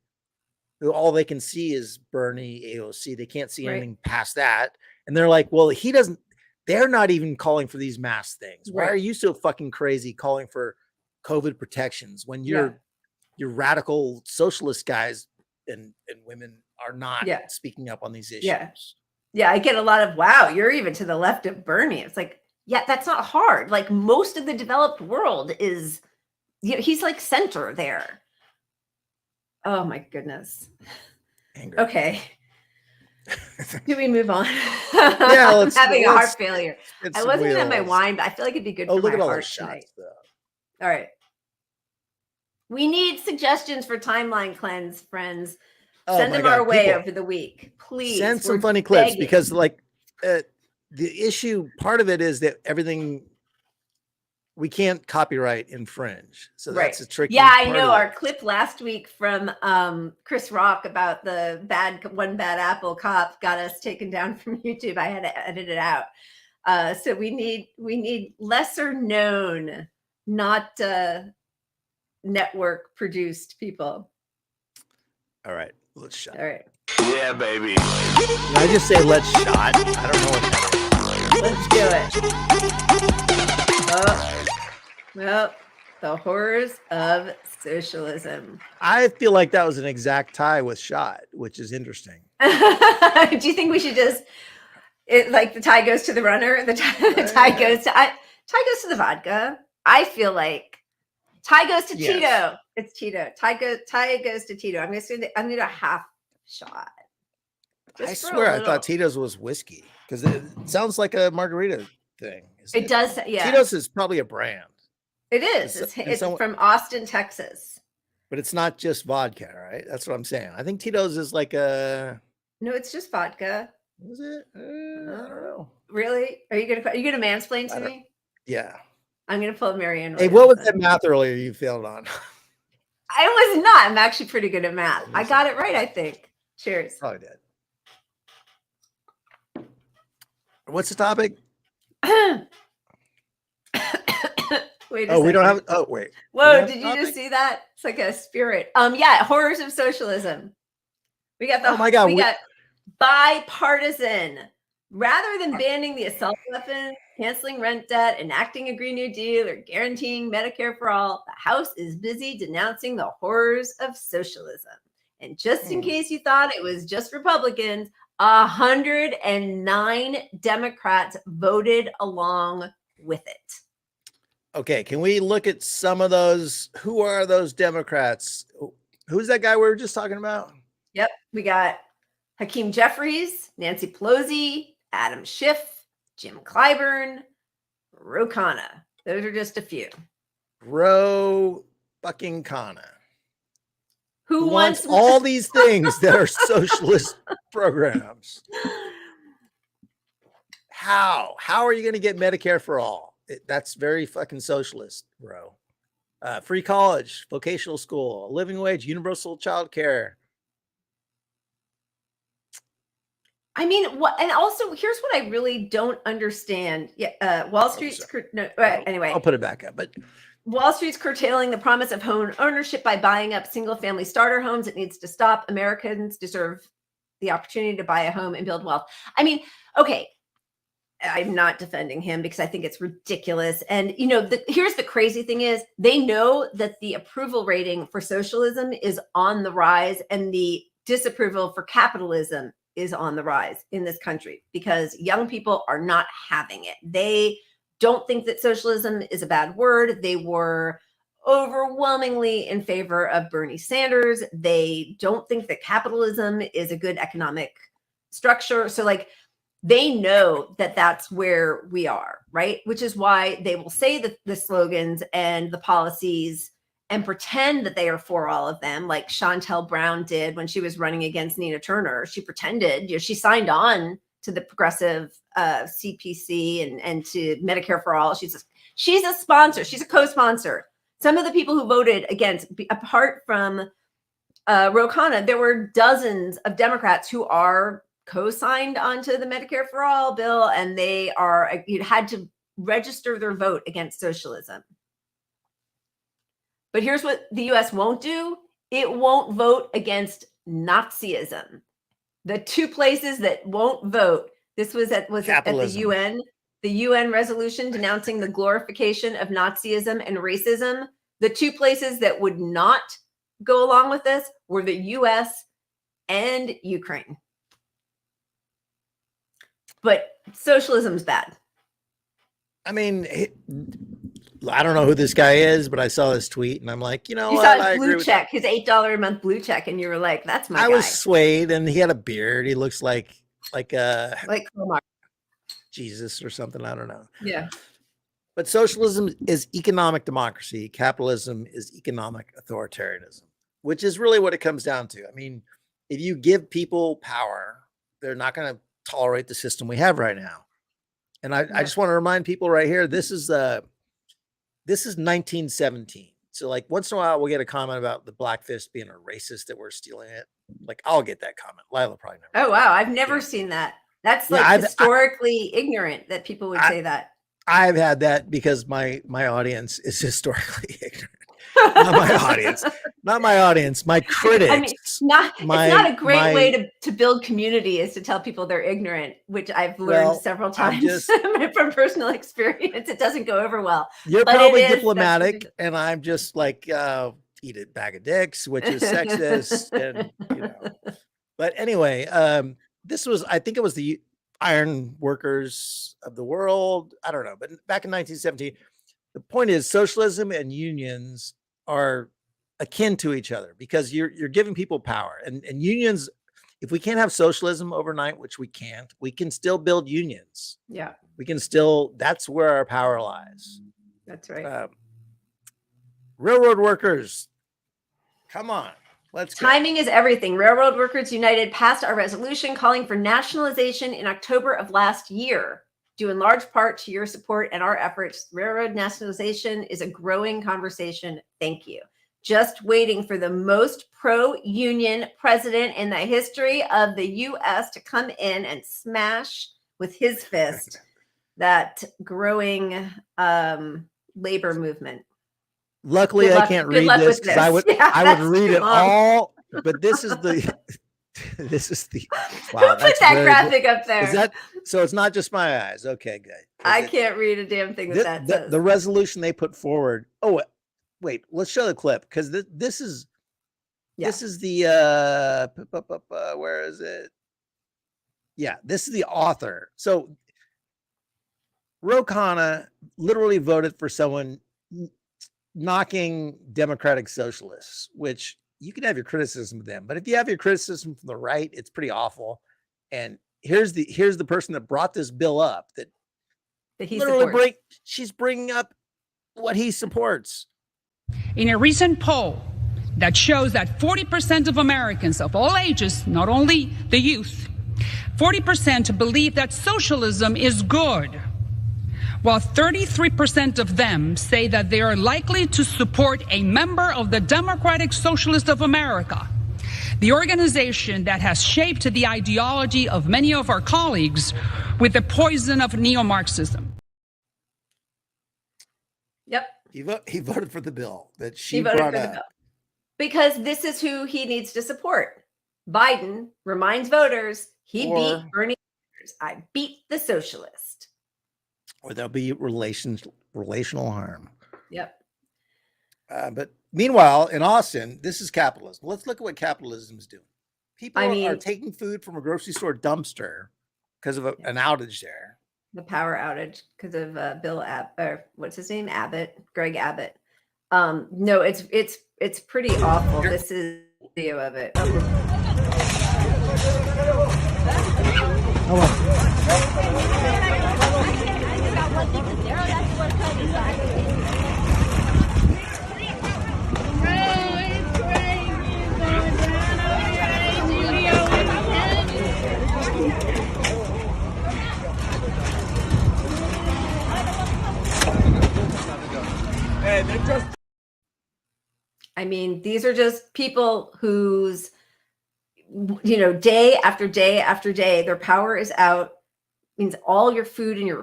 who all they can see is Bernie, AOC. They can't see anything past that. And they're like, well, they're not even calling for these mask things. Why are you so fucking crazy calling for COVID protections when your radical socialist guys and women are not speaking up on these issues? Yeah, I get a lot of, wow, you're even to the left of Bernie. It's like, yeah, that's not hard. Like most of the developed world is, he's like center there. Oh my goodness. Angry. Okay. Do we move on? Yeah, I'm having a heart failure. I wasn't at my wheels. wine, but I feel like it'd be good for look my at all heart those shots, tonight. though. All right. We need suggestions for timeline cleanse, friends. Send them our way over the week, please. Send some funny clips because, like, the issue part of it is that everything we can't copyright infringe, so that's a tricky. Yeah, I know. Our clip last week from Chris Rock about the one bad apple cop got us taken down from YouTube. I had to edit it out. So we need lesser known, not network produced people. All right. Let's shot. All right. Yeah, baby. Can I just say let's shot? I don't know what that is. Let's do it. Oh, well, the horrors of socialism. I feel like that was an exact tie with shot, which is interesting. Do you think we should just like the tie goes to the runner? The tie goes to the vodka. I feel like tie goes to Tito. It's Tito. Tie goes to Tito. I'm gonna do a half shot. I swear, I thought Tito's was whiskey because it sounds like a margarita thing. It does. Yeah. Tito's is probably a brand. It is. It's from Austin, Texas. But it's not just vodka, right? That's what I'm saying. I think Tito's is like a. No, it's just vodka. Is it? I don't know. Really? Are you gonna mansplain to me? Yeah. I'm gonna pull Marianne. Hey, what was that math earlier you failed on? I was not. I'm actually pretty good at math. I got it right, I think. Cheers. Probably did. What's the topic? Wait a second. We don't have. Oh, wait. Whoa! Did you just see that? It's like a spirit. Yeah. Horrors of socialism. We got the. Oh my God. We got bipartisan. Rather than banning the assault weapon, canceling rent debt, enacting a Green New Deal, or guaranteeing Medicare for all, the House is busy denouncing the horrors of socialism. And just in case you thought it was just Republicans, 109 Democrats voted along with it. Okay, can we look at some of those? Who are those Democrats? Who's that guy we were just talking about? Yep, we got Hakeem Jeffries, Nancy Pelosi, Adam Schiff, Jim Clyburn, Ro Khanna. Those are just a few. Ro fucking Khanna. Who wants all these things that are socialist programs? How are you going to get Medicare for all? That's very fucking socialist, bro. Free college, vocational school, living wage, universal child care. I mean, and also here's what I really don't understand. Wall Street's anyway. I'll put it back up, but Wall Street's curtailing the promise of home ownership by buying up single-family starter homes. It needs to stop. Americans deserve the opportunity to buy a home and build wealth. I mean, okay, I'm not defending him because I think it's ridiculous. And, here's the crazy thing is they know that the approval rating for socialism is on the rise and the disapproval for capitalism is on the rise in this country because young people are not having it. They don't think that socialism is a bad word. They were overwhelmingly in favor of Bernie Sanders. They don't think that capitalism is a good economic structure. So they know that that's where we are, right? Which is why they will say the slogans and the policies and pretend that they are for all of them, like Chantel Brown did when she was running against Nina Turner. She pretended, she signed on to the progressive CPC and to Medicare for all. She She's a sponsor. She's a co-sponsor. Some of the people who voted against, apart from Ro Khanna, there were dozens of Democrats who are co-signed onto the Medicare for All bill, and they had to register their vote against socialism. But here's what the U.S. won't do. It won't vote against Nazism. The two places that won't vote, this was at the UN resolution denouncing the glorification of Nazism and racism. The two places that would not go along with this were the US and Ukraine. But socialism's bad. I mean, I don't know who this guy is, but I saw this tweet and I'm like, you know, you saw his blue check, his $8 a month blue check, and you were like, that's my guy. I was swayed, and he had a beard. He looks like Jesus or something. I don't know. Yeah. But socialism is economic democracy. Capitalism is economic authoritarianism, which is really what it comes down to. I mean, if you give people power, they're not going to tolerate the system we have right now. And I just want to remind people right here, this is 1917. So like once in a while we'll get a comment about the black fist being a racist, that we're stealing it. Like I'll get that comment. Lila probably never. Oh wow, I've never seen that. That's like historically ignorant that people would say that. I've had that because my audience is historically ignorant. Not my audience, my critics. I mean, it's not a great way to build community is to tell people they're ignorant, which I've learned several times from personal experience. It doesn't go over well. You're probably diplomatic, and I'm just like eat a bag of dicks, which is sexist. And but anyway, I think it was the iron workers of the world. I don't know, but back in 1917, the point is socialism and unions are akin to each other because you're giving people power, and unions. If we can't have socialism overnight, which we can't, we can still build unions. Yeah, we can still. That's where our power lies. That's right. Railroad workers, come on. Let's go. Timing is everything. Railroad Workers United passed our resolution calling for nationalization in October of last year. Due in large part to your support and our efforts, railroad nationalization is a growing conversation. Thank you. Just waiting for the most pro-union president in the history of the U.S. to come in and smash with his fist that growing labor movement. Luckily, I can't read this because I would read it all. But this is the wow. Put that graphic up there. Is that so? It's not just my eyes. Okay, good. I can't read a damn thing that says. The resolution they put forward. Oh, wait. Let's show the clip because this is the where is it? Yeah, this is the author. So Ro Khanna literally voted for someone knocking democratic socialists, which you can have your criticism of them, but if you have your criticism from the right, it's pretty awful. And here's the person that brought this bill up that he literally she's bringing up what he supports. In a recent poll that shows that 40% of Americans of all ages, not only the youth, 40% believe that socialism is good, while 33% of them say that they are likely to support a member of the Democratic Socialist of America, the organization that has shaped the ideology of many of our colleagues with the poison of neo-Marxism. Yep. He voted for the bill that she brought up. Because this is who he needs to support. Biden reminds voters he beat Bernie Sanders. I beat the socialist. Or there'll be relational harm. Yep. But meanwhile, in Austin, this is capitalism. Let's look at what capitalism is doing. People are taking food from a grocery store dumpster because of an outage there. The power outage because of what's his name? Greg Abbott. No, it's pretty awful. This is a video of it. I mean, these are just people whose, day after day after day, their power is out. Means all your food in your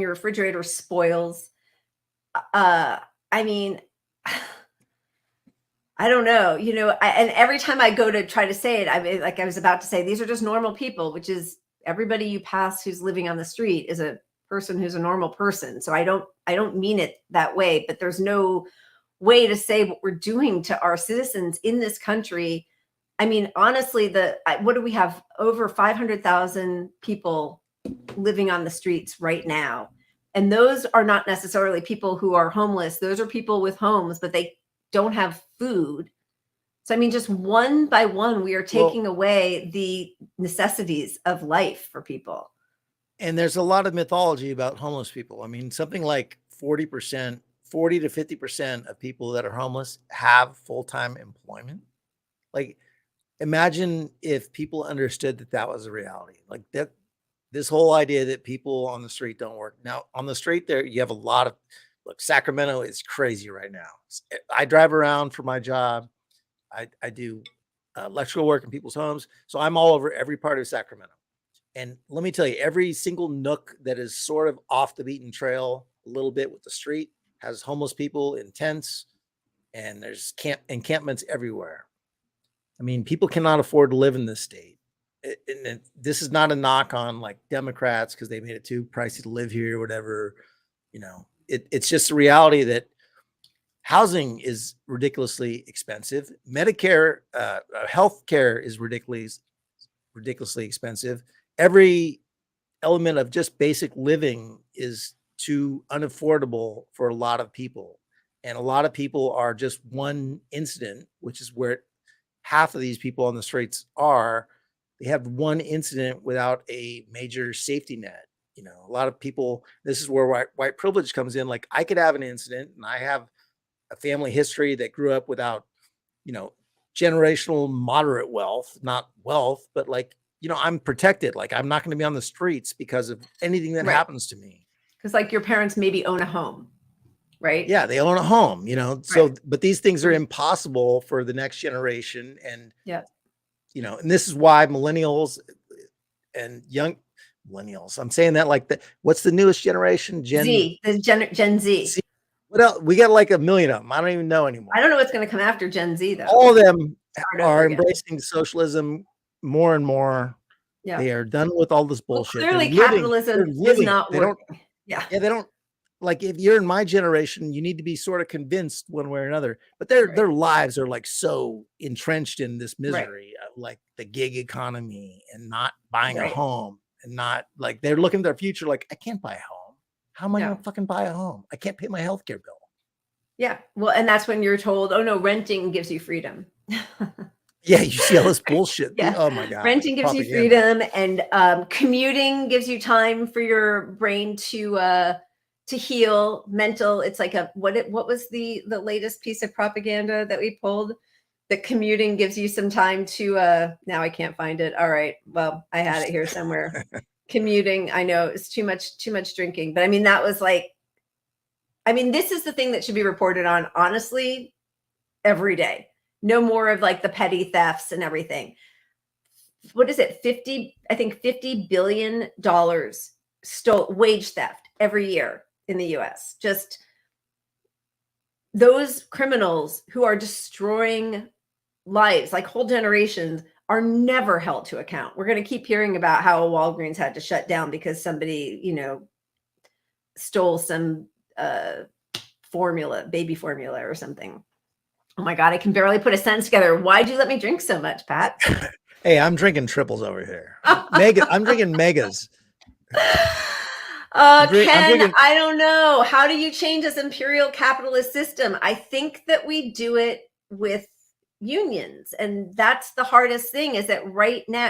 refrigerator spoils. I mean, I don't know, and every time I go to try to say it, I mean, like I was about to say, these are just normal people, which is everybody you pass who's living on the street is a person who's a normal person. So I don't mean it that way, but there's no way to say what we're doing to our citizens in this country. I mean, honestly, what do we have? Over 500,000 people living on the streets right now. And those are not necessarily people who are homeless. Those are people with homes, but they don't have food. So, I mean, just one by one, we are taking away the necessities of life for people. And there's a lot of mythology about homeless people. I mean, something like 40 to 50% of people that are homeless have full-time employment. Like, imagine if people understood that that was a reality. Like that, this whole idea that people on the street don't work. Now, on the street there, you have a lot of, look, Sacramento is crazy right now. I drive around for my job. I do electrical work in people's homes. So I'm all over every part of Sacramento. And let me tell you, every single nook that is sort of off the beaten trail a little bit with the street has homeless people in tents, and there's encampments everywhere. I mean, people cannot afford to live in this state. And this is not a knock on like Democrats because they made it too pricey to live here or whatever. It's just a reality that housing is ridiculously expensive. Medicare, healthcare is ridiculously expensive. Every element of just basic living is too unaffordable for a lot of people. And a lot of people are just one incident, which is where half of these people on the streets are. They have one incident without a major safety net. A lot of people, this is where white privilege comes in. Like, I could have an incident, and I have a family history that grew up without, generational moderate wealth, not wealth, but like, I'm protected. Like, I'm not going to be on the streets because of anything that happens to me. Because like your parents maybe own a home, right? Yeah, they own a home, so, but these things are impossible for the next generation. And, and this is why millennials and young millennials, I'm saying that like what's the newest generation? Gen Z. What else? We got like a million of them. I don't even know anymore. I don't know what's going to come after Gen Z though. All of them are embracing socialism more and more. Yeah. They are done with all this bullshit. Well, clearly capitalism is not working. They don't, like, if you're in my generation, you need to be sort of convinced one way or another, but their lives are like so entrenched in this misery of like the gig economy and not buying a home, and not like, they're looking at their future like, I can't buy a home. How am I going to fucking buy a home? I can't pay my healthcare bill. Yeah. Well, and that's when you're told, oh no, renting gives you freedom. Yeah, you see all this bullshit. Yeah. Oh my God. Renting gives you freedom, and commuting gives you time for your brain to heal. Mental. It's like what was the latest piece of propaganda that we pulled? That commuting gives you some time to now I can't find it. All right. Well, I had it here somewhere. Commuting. I know it's too much drinking, but I mean, that was like, this is the thing that should be reported on, honestly, every day. No more of like the petty thefts and everything. What is it? $50 billion wage theft every year in the US. Just those criminals who are destroying lives, like whole generations, are never held to account. We're going to keep hearing about how a Walgreens had to shut down because somebody, stole some baby formula or something. Oh my God, I can barely put a sentence together. Why'd you let me drink so much, Pat? Hey, I'm drinking triples over here. I'm drinking megas. Ken, I don't know. How do you change this imperial capitalist system? I think that we do it with unions. And that's the hardest thing, is that right now,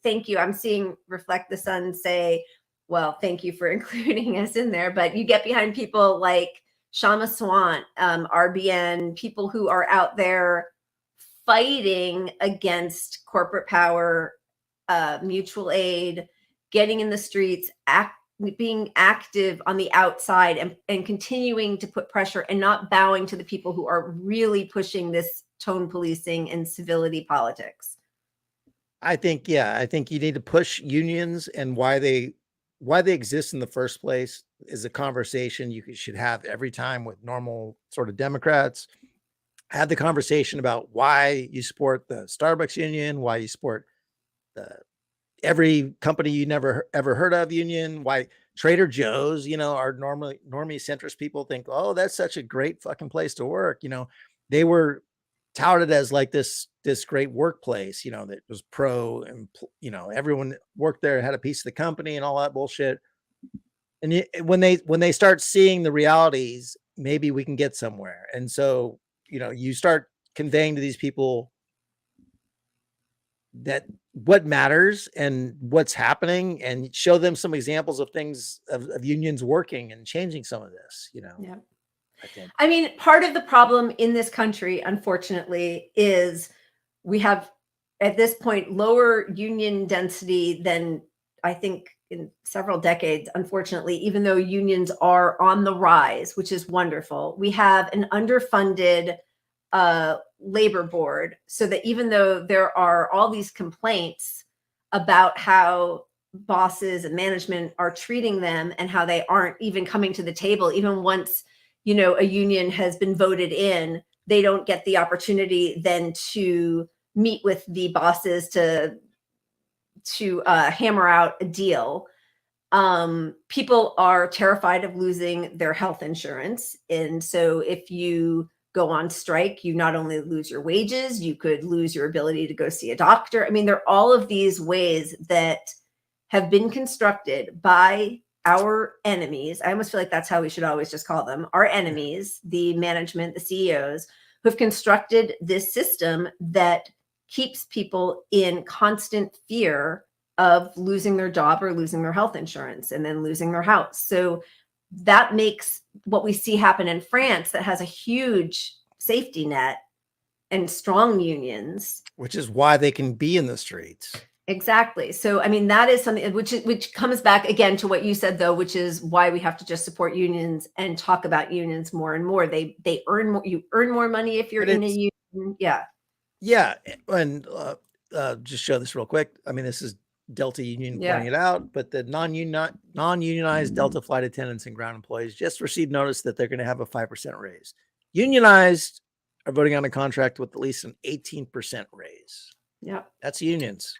thank you. I'm seeing Reflect the Sun say, well, thank you for including us in there. But you get behind people like Shama Swant, RBN, people who are out there fighting against corporate power, mutual aid, getting in the streets, being active on the outside and continuing to put pressure and not bowing to the people who are really pushing this tone policing and civility politics. I think you need to push unions, and why they exist in the first place is a conversation you should have every time with normal sort of Democrats. Have the conversation about why you support the Starbucks union, why you support every company you never ever heard of union, why Trader Joe's, are normie centrist people think, oh, that's such a great fucking place to work. They were touted as like this great workplace, that was pro, and everyone that worked there had a piece of the company and all that bullshit. And when they start seeing the realities, maybe we can get somewhere. And so, you start conveying to these people that what matters and what's happening, and show them some examples of things of unions working and changing some of this, Yeah. I think. I mean, part of the problem in this country, unfortunately, is we have at this point lower union density than I think in several decades, unfortunately, even though unions are on the rise, which is wonderful. We have an underfunded labor board, so that even though there are all these complaints about how bosses and management are treating them and how they aren't even coming to the table, even once a union has been voted in, they don't get the opportunity then to meet with the bosses to hammer out a deal. People are terrified of losing their health insurance, and so if you go on strike, you not only lose your wages, you could lose your ability to go see a doctor. I mean, there are all of these ways that have been constructed by our enemies. I almost feel like that's how we should always just call them, our enemies, the management, the CEOs, who have constructed this system that keeps people in constant fear of losing their job or losing their health insurance and then losing their house. So that makes what we see happen in France, that has a huge safety net and strong unions. Which is why they can be in the streets. Exactly. So, I mean, that is something which comes back again to what you said, though, which is why we have to just support unions and talk about unions more and more. They earn more. You earn more money if you're in a union. Yeah. Yeah. And just show this real quick. I mean, this is Delta Union pointing it out, but the non-unionized Delta flight attendants and ground employees just received notice that they're going to have a 5% raise. Unionized are voting on a contract with at least an 18% raise. Yeah. That's unions.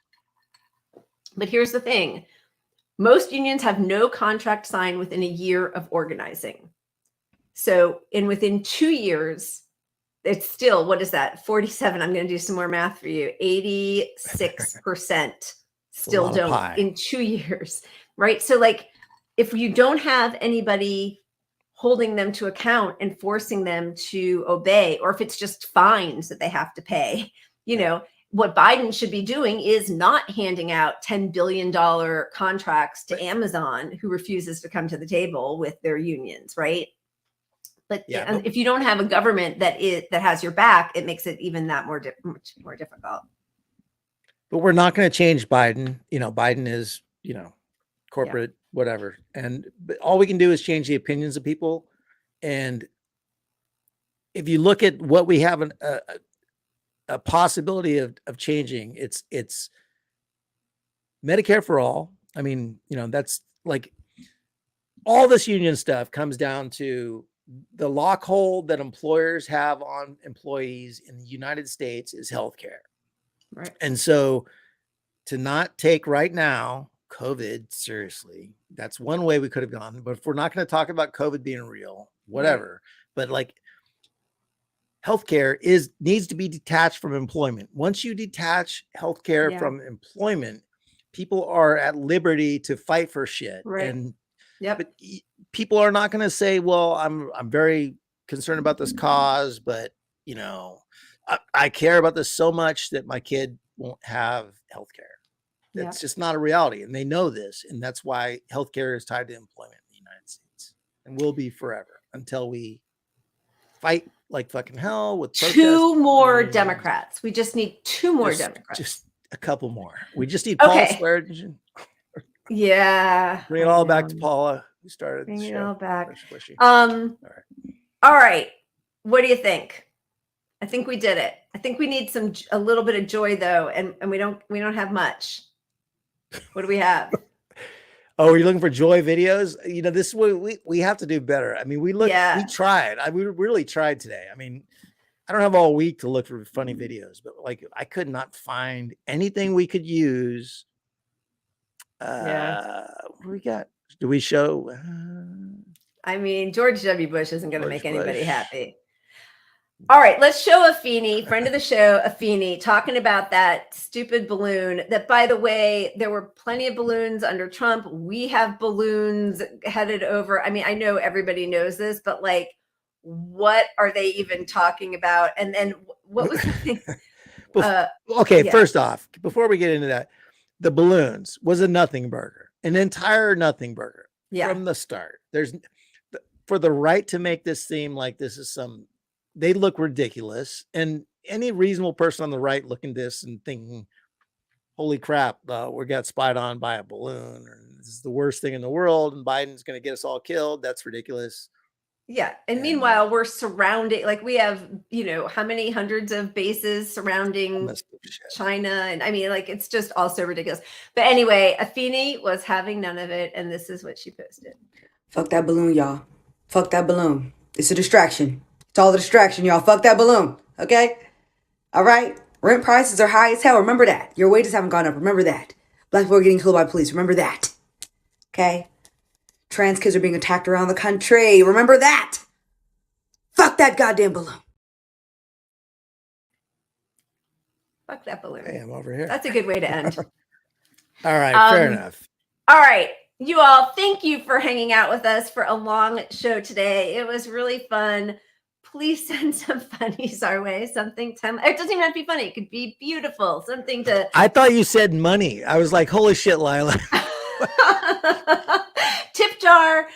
But here's the thing. Most unions have no contract signed within a year of organizing. So within 2 years, it's still, what is that? 47. I'm going to do some more math for you. 86% still don't in 2 years, right? So like, if you don't have anybody holding them to account and forcing them to obey, or if it's just fines that they have to pay, what Biden should be doing is not handing out $10 billion contracts to Amazon, who refuses to come to the table with their unions, right? But if you don't have a government that has your back, it makes it even that much more difficult. But we're not going to change Biden. Biden is, corporate, whatever. But all we can do is change the opinions of people. And if you look at what we have, a possibility of changing, it's Medicare for all. I mean, that's like all this union stuff comes down to the lockhold that employers have on employees in the United States is healthcare. Right. And so to not take right now COVID seriously, that's one way we could have gone. But if we're not going to talk about COVID being real, whatever, right. But like healthcare needs to be detached from employment. Once you detach healthcare from employment, people are at liberty to fight for shit. Right. And but people are not going to say, well, I'm very concerned about this cause, but I care about this so much that my kid won't have healthcare. That's just not a reality. And they know this. And that's why healthcare is tied to employment in the United States and will be forever until we fight like fucking hell with protests. 2 more Democrats. We just need 2 more Democrats. Just a couple more. We just need Paul Swearingen. Yeah. Bring it all back to Paula, who started Bring the it show. all back. Squishy. All right. right. What do you think? I think we did it. I think we need a little bit of joy though, and we don't have much. What do we have? Oh, you're looking for joy videos? You know, this is what we have to do better. I mean, we tried. We really tried today. I mean, I don't have all week to look for funny videos, but like I could not find anything we could use. What do we got? Do we show? I mean, George W. Bush isn't going to make anybody happy. All right, let's show Afeni, friend of the show, Afeni, talking about that stupid balloon that, by the way, there were plenty of balloons under Trump. We have balloons headed over. I mean, I know everybody knows this, but like, what are they even talking about? And then what was the thing? First off, before we get into that, the balloons was a nothing burger, an entire nothing burger from the start. There's for the right to make this seem like this is they look ridiculous, and any reasonable person on the right looking at this and thinking, holy crap, we got spied on by a balloon, or this is the worst thing in the world and Biden's going to get us all killed. That's ridiculous. Yeah. And meanwhile, we're surrounded, like we have, how many hundreds of bases surrounding China. And I mean, like, it's just also ridiculous. But anyway, Afeni was having none of it. And this is what she posted. Fuck that balloon, y'all. Fuck that balloon. It's a distraction. It's all a distraction, y'all. Fuck that balloon. Okay? All right? Rent prices are high as hell. Remember that. Your wages haven't gone up. Remember that. Black people are getting killed by police. Remember that. Okay? Trans kids are being attacked around the country. Remember that. Fuck that goddamn balloon. Fuck that balloon. Hey, I'm over here. That's a good way to end. All right, fair enough. All right. You all, thank you for hanging out with us for a long show today. It was really fun. Please send some funnies our way. It doesn't even have to be funny. It could be beautiful. Something to... I thought you said money. I was like, holy shit, Lila. Tip jar.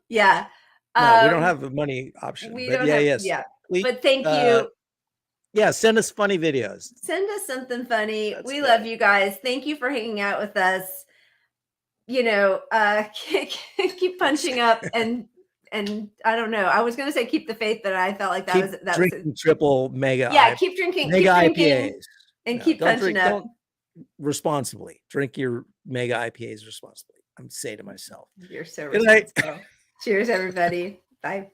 Yeah. No, we don't have a money option. Yeah. Please, but thank you. Yeah, send us funny videos. Send us something funny. We love you guys. Thank you for hanging out with us. Keep punching up and I don't know. I was going to say keep the faith, but I felt like that was drinking triple mega. Yeah, keep drinking IPAs and keep punching up. Don't responsibly. Drink your mega IPAs responsibly. I'm saying to myself. You're so good night. Cheers, everybody. Bye.